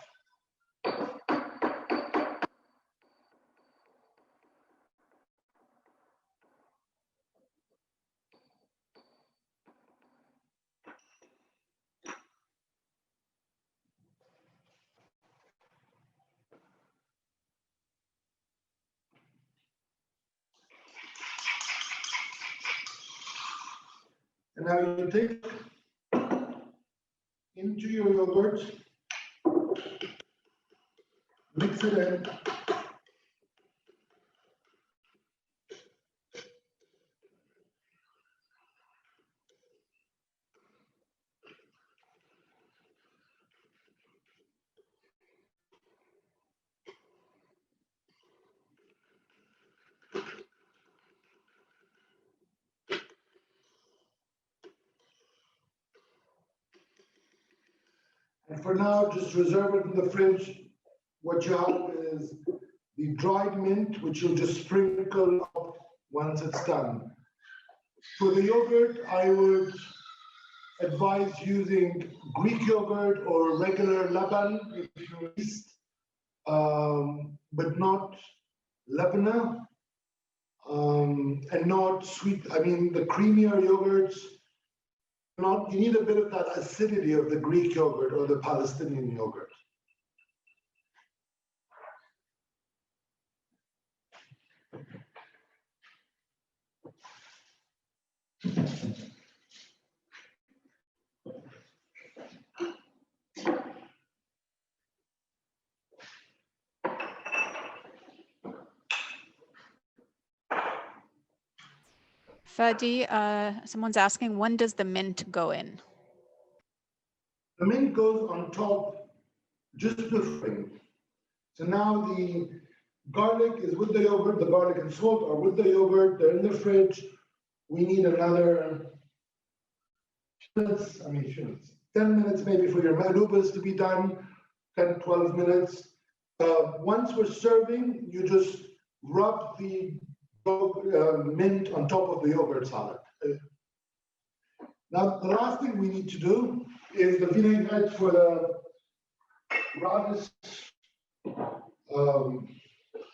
And now you take into your yogurt, mix it in. And for now, just reserve it in the fridge. What you have is the dried mint, which you'll just sprinkle up once it's done. For the yogurt, I would advise using Greek yogurt or regular laban, if you least, but not labana, and not sweet. I mean, the creamier yogurts, you need a bit of that acidity of the Greek yogurt or the Palestinian yogurt. Fadi, someone's asking, when does the mint go in? The mint goes on top just before. So now the garlic is with the yogurt, the garlic and salt are with the yogurt, they're in the fridge. We need another 10 minutes maybe for your makloubehs to be done, 10, 12 minutes. Once we're serving, you just rub the mint on top of the yogurt salad. Now, the last thing we need to do is the vinaigrette for the radish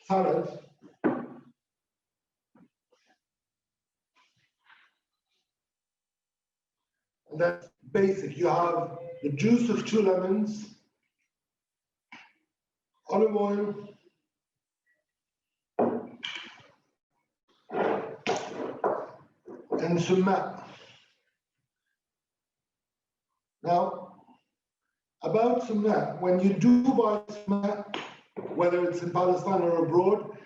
salad. And that's basic. You have the juice of 2 lemons, olive oil, and sumac. Now, about sumac, when you do buy sumac, whether it's in Palestine or abroad,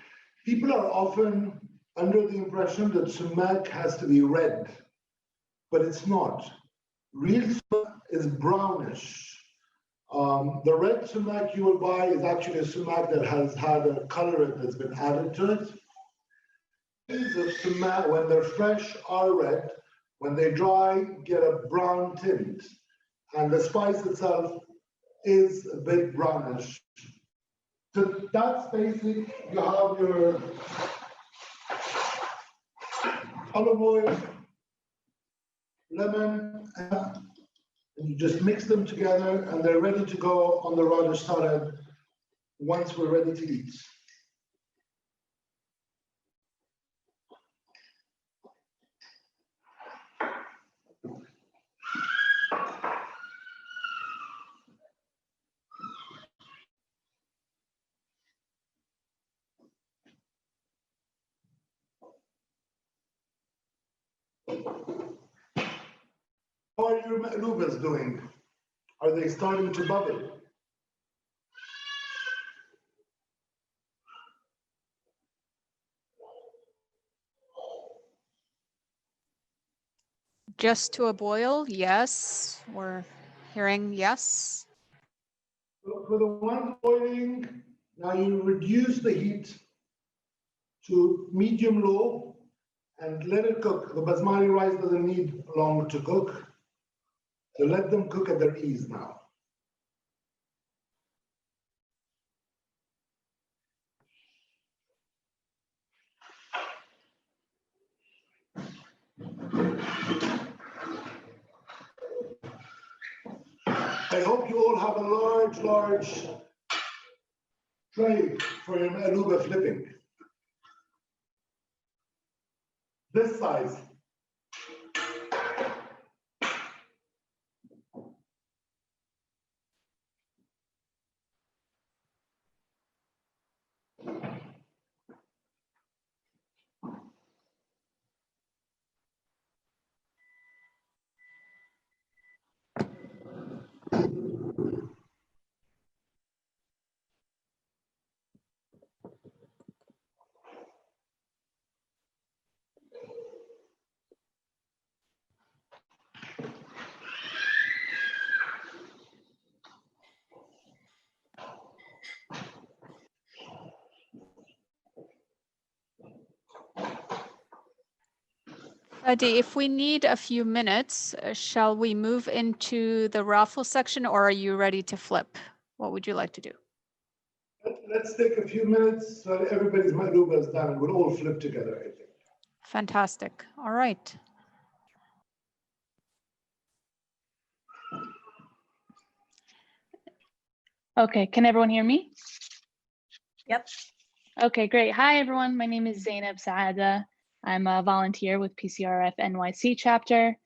people are often under the impression that sumac has to be red, but it's not. Real sumac is brownish. The red sumac you will buy is actually a sumac that has had a colorant that's been added to it. The sumac, when they're fresh, are red. When they dry, get a brown tint. And the spice itself is a bit brownish. So that's basic. You have your olive oil, lemon, and you just mix them together and they're ready to go on the radish salad once we're ready to eat. How are your makloubehs doing? Are they starting to bubble? Just to a boil, yes. We're hearing yes. For the one boiling, now you reduce the heat to medium-low and let it cook. The basmati rice doesn't need long to cook. So let them cook at their ease now. I hope you all have a large tray for your Makloubeh flipping. This size. Fadi, if we need a few minutes, shall we move into the raffle section, or are you ready to flip? What would you like to do? Let's take a few minutes so that everybody's Makloubeh is done and we'll all flip together, I think. Fantastic. All right. Okay, can everyone hear me? Yep. Okay, great. Hi, everyone. My name is Zainab Saada. I'm a volunteer with PCRF NYC chapter.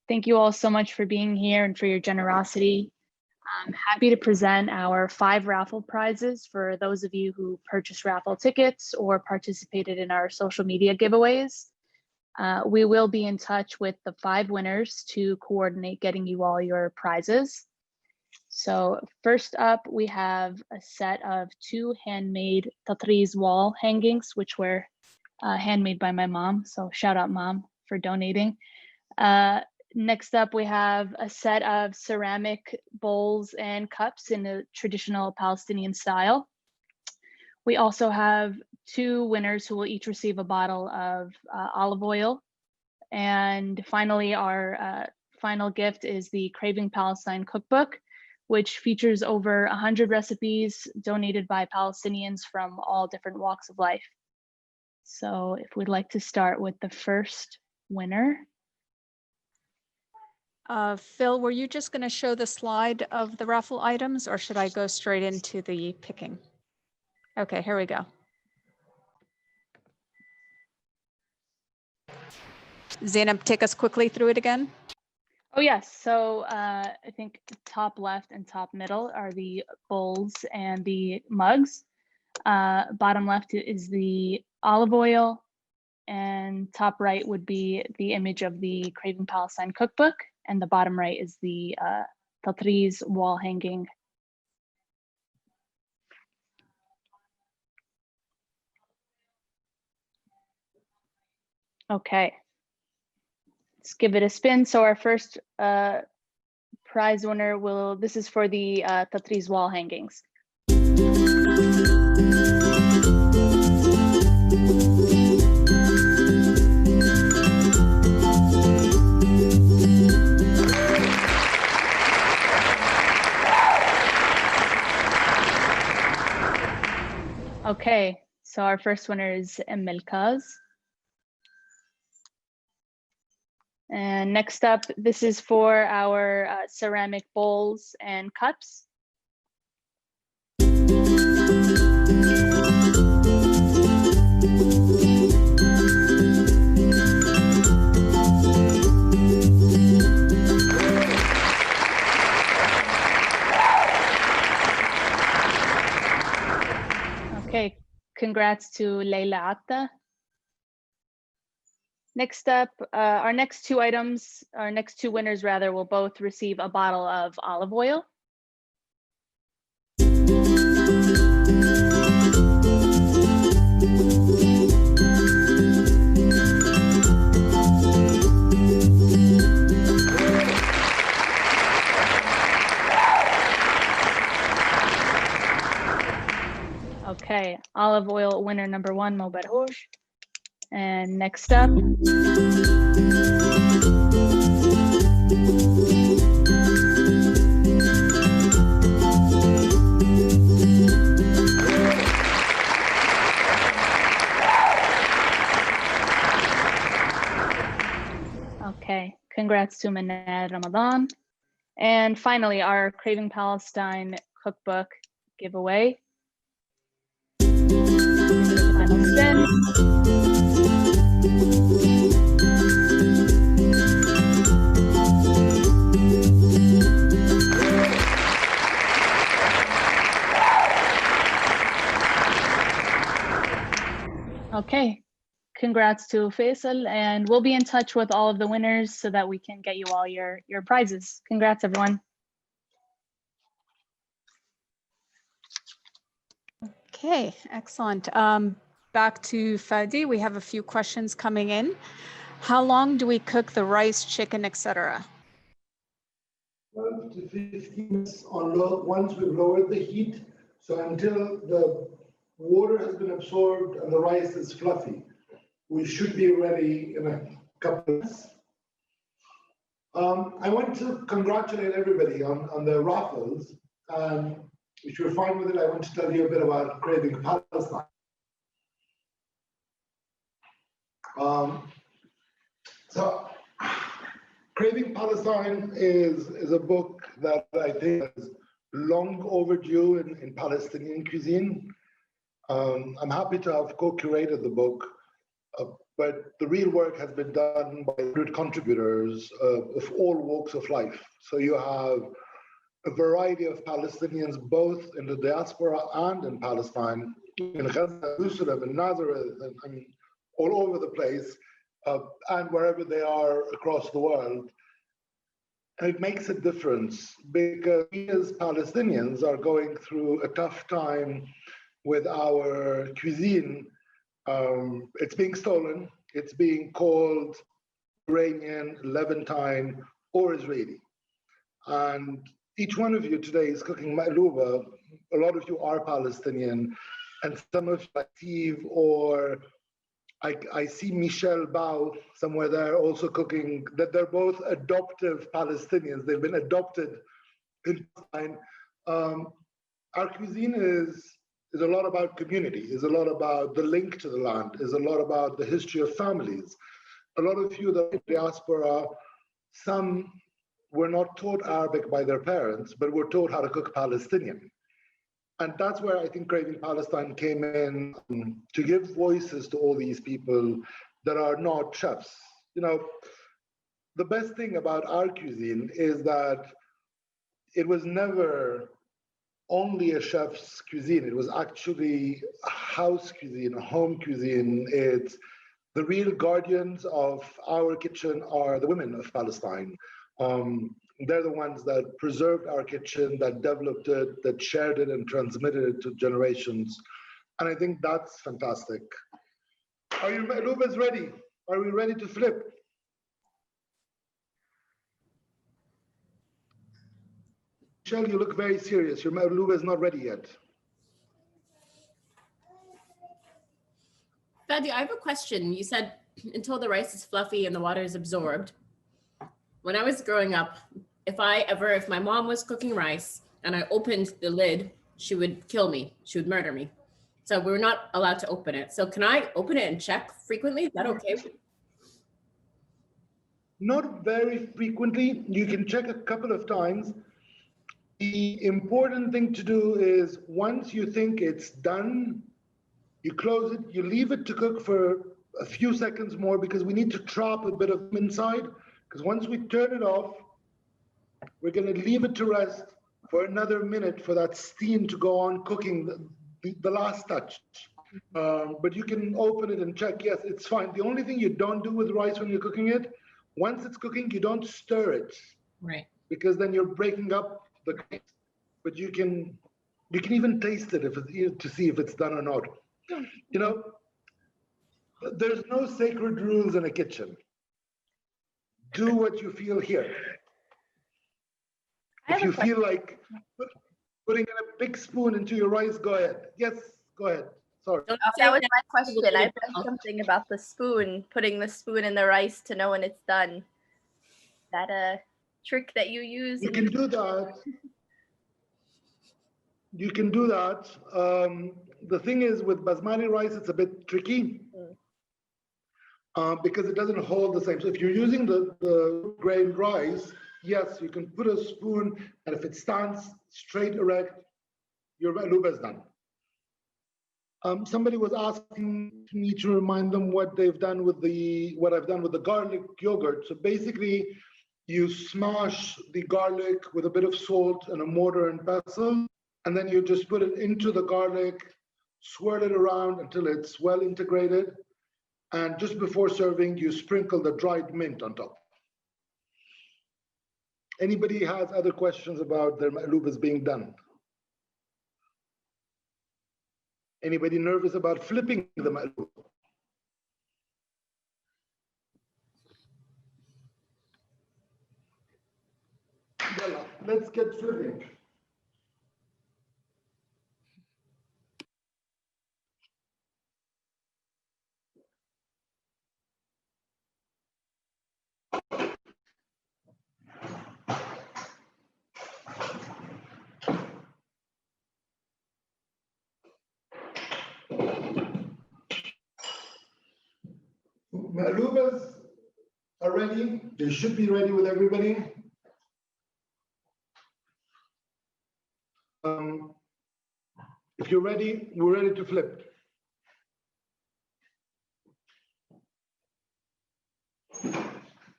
Thank you all so much for being here and for your generosity. I'm happy to present our 5 raffle prizes for those of you who purchased raffle tickets or participated in our social media giveaways. We will be in touch with the 5 winners to coordinate getting you all your prizes. So first up, we have a set of 2 handmade tatriz wall hangings, which were handmade by my mom. So shout out, Mom, for donating. Next up, we have a set of ceramic bowls and cups in a traditional Palestinian style. We also have 2 winners who will each receive a bottle of olive oil. And finally, our final gift is the Craving Palestine cookbook, which features over 100 recipes donated by Palestinians from all different walks of life. So if we'd like to start with the first winner. Phil, were you just going to show the slide of the raffle items, or should I go straight into the picking? Okay, here we go. Zainab, take us quickly through it again. Oh yes, so I think top left and top middle are the bowls and the mugs. Bottom left is the olive oil, and top right would be the image of the Craving Palestine cookbook, and the bottom right is the tatriz wall hanging. Okay, let's give it a spin. So our first prize winner this is for the tatriz wall hangings. Okay, so our first winner is Kaz. And next up, this is for our ceramic bowls and cups. Okay, congrats to Leila Atta. Next up, our next 2 winners rather, will both receive a bottle of olive oil. Okay, olive oil winner number 1, Mobarhouj. And next up, okay, congrats to Manad Ramadan. And finally, our Craving Palestine cookbook giveaway. Final spin. Okay, congrats to Faisal, and we'll be in touch with all of the winners so that we can get you all your prizes. Congrats, everyone. Okay, excellent. Back to Fadi, we have a few questions coming in. How long do we cook the rice, chicken, etc.? 12 to 15 minutes on low, once we've lowered the heat, so until the water has been absorbed and the rice is fluffy. We should be ready in a couple of minutes. I want to congratulate everybody on the raffles. If you're fine with it, I want to tell you a bit about Craving Palestine. So Craving Palestine is a book that I think is long overdue in Palestinian cuisine. I'm happy to have co-curated the book, but the real work has been done by 100 contributors of all walks of life. So you have a variety of Palestinians, both in the diaspora and in Palestine, in Gaza, Jerusalem, and Nazareth, and I mean, all over the place, and wherever they are across the world. And it makes a difference because we as Palestinians are going through a tough time with our cuisine. It's being stolen. It's being called Iranian, Levantine, or Israeli. And each one of you today is cooking Makloubeh. A lot of you are Palestinian, and some of you, like Steve, or I see Michelle Bao somewhere there also cooking, that they're both adoptive Palestinians. They've been adopted in Palestine. Our cuisine is a lot about community, is a lot about the link to the land, is a lot about the history of families. A lot of you that are in diaspora, some were not taught Arabic by their parents, but were taught how to cook Palestinian. And that's where I think Craving Palestine came in, to give voices to all these people that are not chefs. You know, the best thing about our cuisine is that it was never only a chef's cuisine. It was actually a house cuisine, a home cuisine. It's the real guardians of our kitchen are the women of Palestine. They're the ones that preserved our kitchen, that developed it, that shared it and transmitted it to generations. And I think that's fantastic. Are you, Makloubeh's ready? Are we ready to flip? Michelle, you look very serious. Your Makloubeh is not ready yet. Fadi, I have a question. You said until the rice is fluffy and the water is absorbed. When I was growing up, if my mom was cooking rice and I opened the lid, she would kill me. She would murder me. So we were not allowed to open it. So can I open it and check frequently? Is that okay? Not very frequently. You can check a couple of times. The important thing to do is once you think it's done, you close it, you leave it to cook for a few seconds more because we need to trap a bit of inside. Because once we turn it off, we're going to leave it to rest for another minute for that steam to go on cooking the last touch. But you can open it and check. Yes, it's fine. The only thing you don't do with rice when you're cooking it, once it's cooking, you don't stir it. Right. Because then you're breaking up the rice. But you can even taste it to see if it's done or not. You know, there's no sacred rules in a kitchen. Do what you feel here. If you feel like putting in a big spoon into your rice, go ahead. Yes, go ahead. Sorry. That was my question. I read something about the spoon, putting the spoon in the rice to know when it's done. Is that a trick that you use? You can do that. You can do that. The thing is with basmati rice, it's a bit tricky because it doesn't hold the same. So if you're using the grain rice, yes, you can put a spoon, and if it stands straight erect, your maklouba is done. Somebody was asking me to remind them what they've done with what I've done with the garlic yogurt. So basically, you smash the garlic with a bit of salt and a mortar and pestle, and then you just put it into the garlic, swirl it around until it's well integrated, and just before serving, you sprinkle the dried mint on top. Anybody has other questions about their makloubas being done? Anybody nervous about flipping the maklouba? Let's get flipping. Makloubas are ready. They should be ready with everybody. If you're ready, we're ready to flip.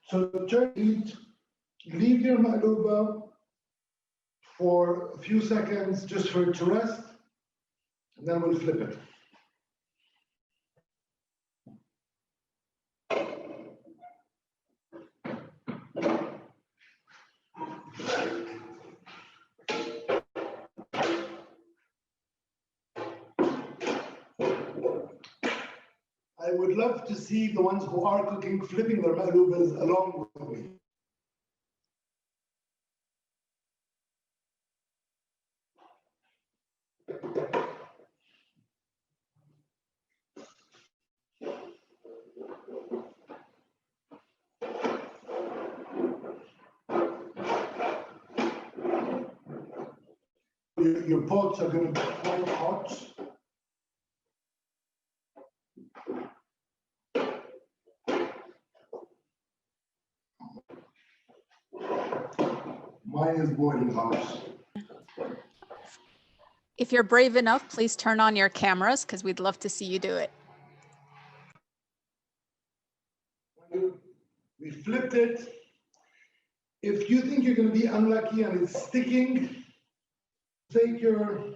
So turn it, leave your maklouba for a few seconds just for it to rest, and then we'll flip it. I would love to see the ones who are cooking flipping their makloubas along with me. Your pots are going to be quite hot. Mine is boiling hot. If you're brave enough, please turn on your cameras because we'd love to see you do it. We flipped it. If you think you're going to be unlucky and it's sticking, take your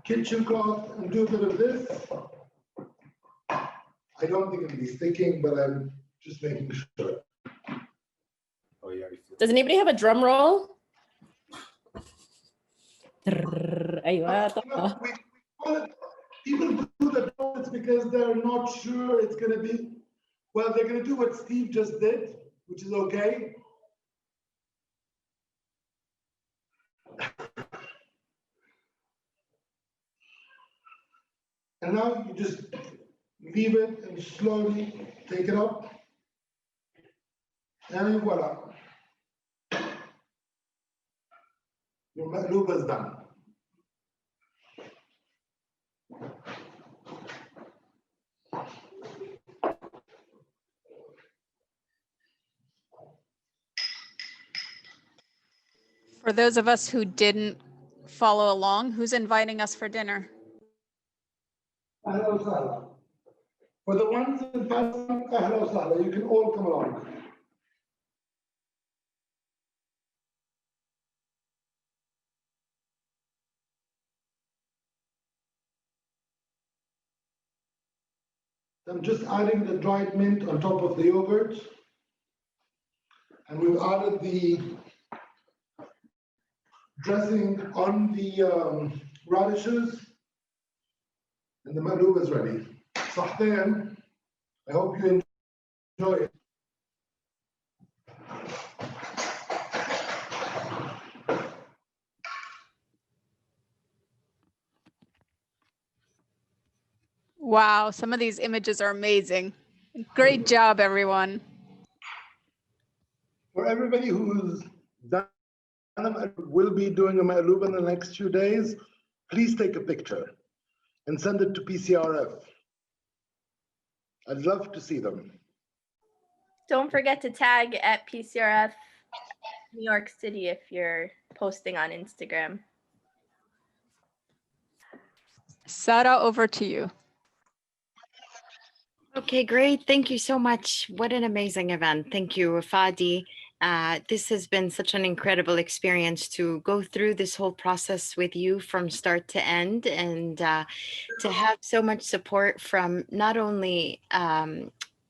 kitchen cloth and do a bit of this. I don't think it'll be sticking, but I'm just making sure. Oh, yeah. Does anybody have a drum roll? People do the donuts because they're not sure it's going to be, well, they're going to do what Steve just did, which is okay. And now you just leave it and slowly take it up. And voila. Your maklouba is done. For those of us who didn't follow along, who's inviting us for dinner? Ahlan wa sahlan. For the ones in Pakistan, ahlan wa sahlan. You can all come along. I'm just adding the dried mint on top of the yogurt. And we've added the dressing on the radishes. And the maklouba is ready. Sahteen, I hope you enjoy it. Wow, some of these images are amazing. Great job, everyone. For everybody who's done will be doing a maklouba in the next few days, please take a picture and send it to PCRF. I'd love to see them. Don't forget to tag at PCRF New York City if you're posting on Instagram. Sara, over to you. Okay, great. Thank you so much. What an amazing event. Thank you, Fadi. This has been such an incredible experience to go through this whole process with you from start to end, and to have so much support from not only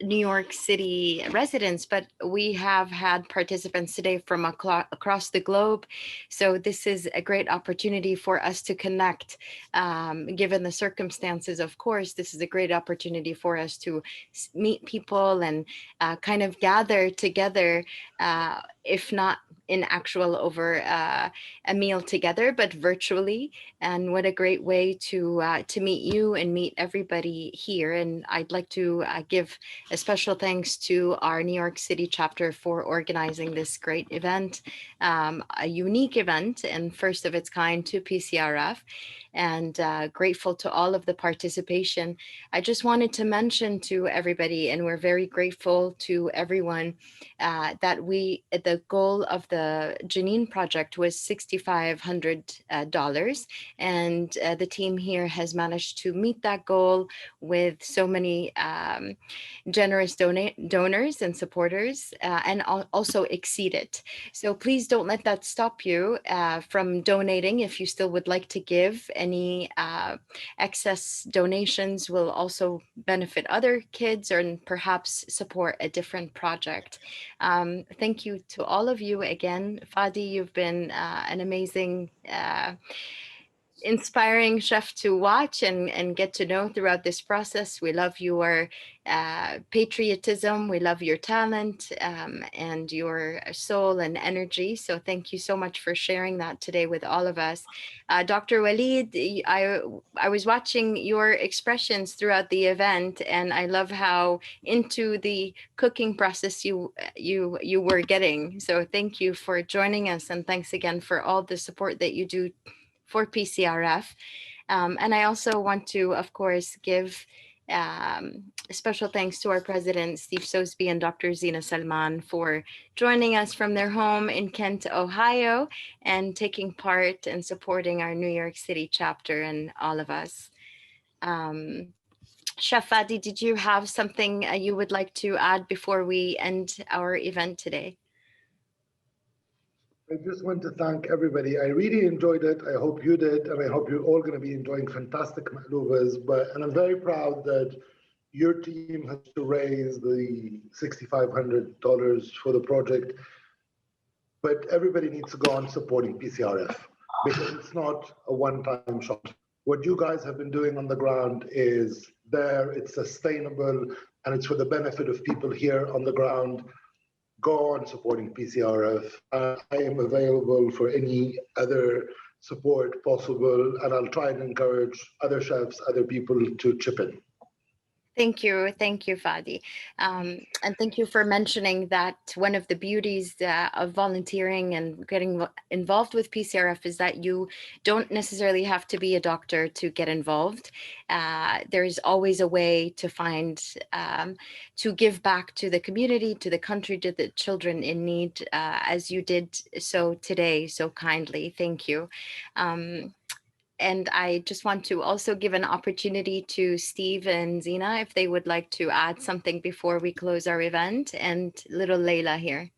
New York City residents, but we have had participants today from across the globe. So this is a great opportunity for us to connect. Given the circumstances, of course, this is a great opportunity for us to meet people and kind of gather together, if not in actual over a meal together, but virtually. And what a great way to meet you and meet everybody here. And I'd like to give a special thanks to our New York City chapter for organizing this great event, a unique event and first of its kind to PCRF, and grateful to all of the participation. I just wanted to mention to everybody, and we're very grateful to everyone, that the goal of the Jenin project was $6,500, and the team here has managed to meet that goal with so many generous donors and supporters, and also exceed it. So please don't let that stop you from donating. If you still would like to give, any excess donations will also benefit other kids and perhaps support a different project. Thank you to all of you again. Fadi, you've been an amazing, inspiring chef to watch and get to know throughout this process. We love your patriotism, we love your talent, and your soul and energy. So thank you so much for sharing that today with all of us. Dr. Walid, I was watching your expressions throughout the event, and I love how into the cooking process you were getting. So thank you for joining us, and thanks again for all the support that you do for PCRF. And I also want to, of course, give special thanks to our president, Steve Sosby, and Dr. Zina Salman for joining us from their home in Kent, Ohio, and taking part and supporting our New York City chapter and all of us. Chef Fadi, did you have something you would like to add before we end our event today? I just want to thank everybody. I really enjoyed it. I hope you did, and I hope you're all going to be enjoying fantastic makloubehs. And I'm very proud that your team has to raise the $6,500 for the project. But everybody needs to go on supporting PCRF, because it's not a one-time shot. What you guys have been doing on the ground is there, it's sustainable, and it's for the benefit of people here on the ground. Go on supporting PCRF. I am available for any other support possible, and I'll try and encourage other chefs, other people to chip in. Thank you, Fadi. And thank you for mentioning that one of the beauties of volunteering and getting involved with PCRF is that you don't necessarily have to be a doctor to get involved. There's always a way to find, to give back to the community, to the country, to the children in need, as you did so today, so kindly. Thank you. And I just want to also give an opportunity to Steve and Zina if they would like to add something before we close our event, and little Layla here.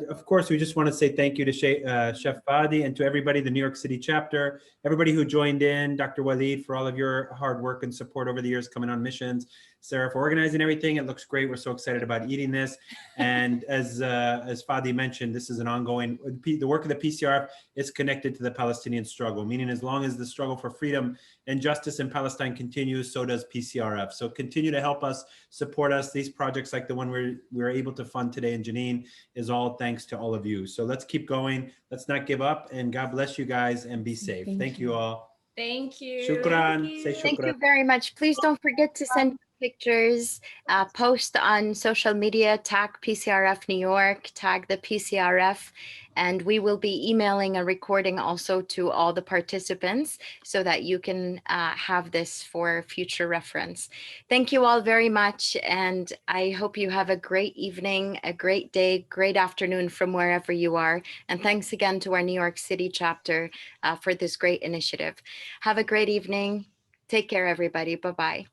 Of course, we just want to say thank you to Chef Fadi and to everybody, the New York City chapter, everybody who joined in, Dr. Walid, for all of your hard work and support over the years coming on missions, Sarah for organizing everything. It looks great. We're so excited about eating this. And as Fadi mentioned, this is an ongoing, the work of the PCRF is connected to the Palestinian struggle, meaning as long as the struggle for freedom and justice in Palestine continues, so does PCRF. So continue to help us, support us. These projects like the one we're able to fund today in Jenin is all thanks to all of you. So let's keep going. Let's not give up, and God bless you guys and be safe. Thank you all. Thank you. Say Shukran. shukran. Thank you very much. Please don't forget to send pictures, post on social media, tag PCRF New York, tag the PCRF, and we will be emailing a recording also to all the participants so that you can have this for future reference. Thank you all very much, and I hope you have a great evening, a great day, great afternoon from wherever you are. And thanks again to our New York City chapter for this great initiative. Have a great evening. Take care, everybody. Bye-bye.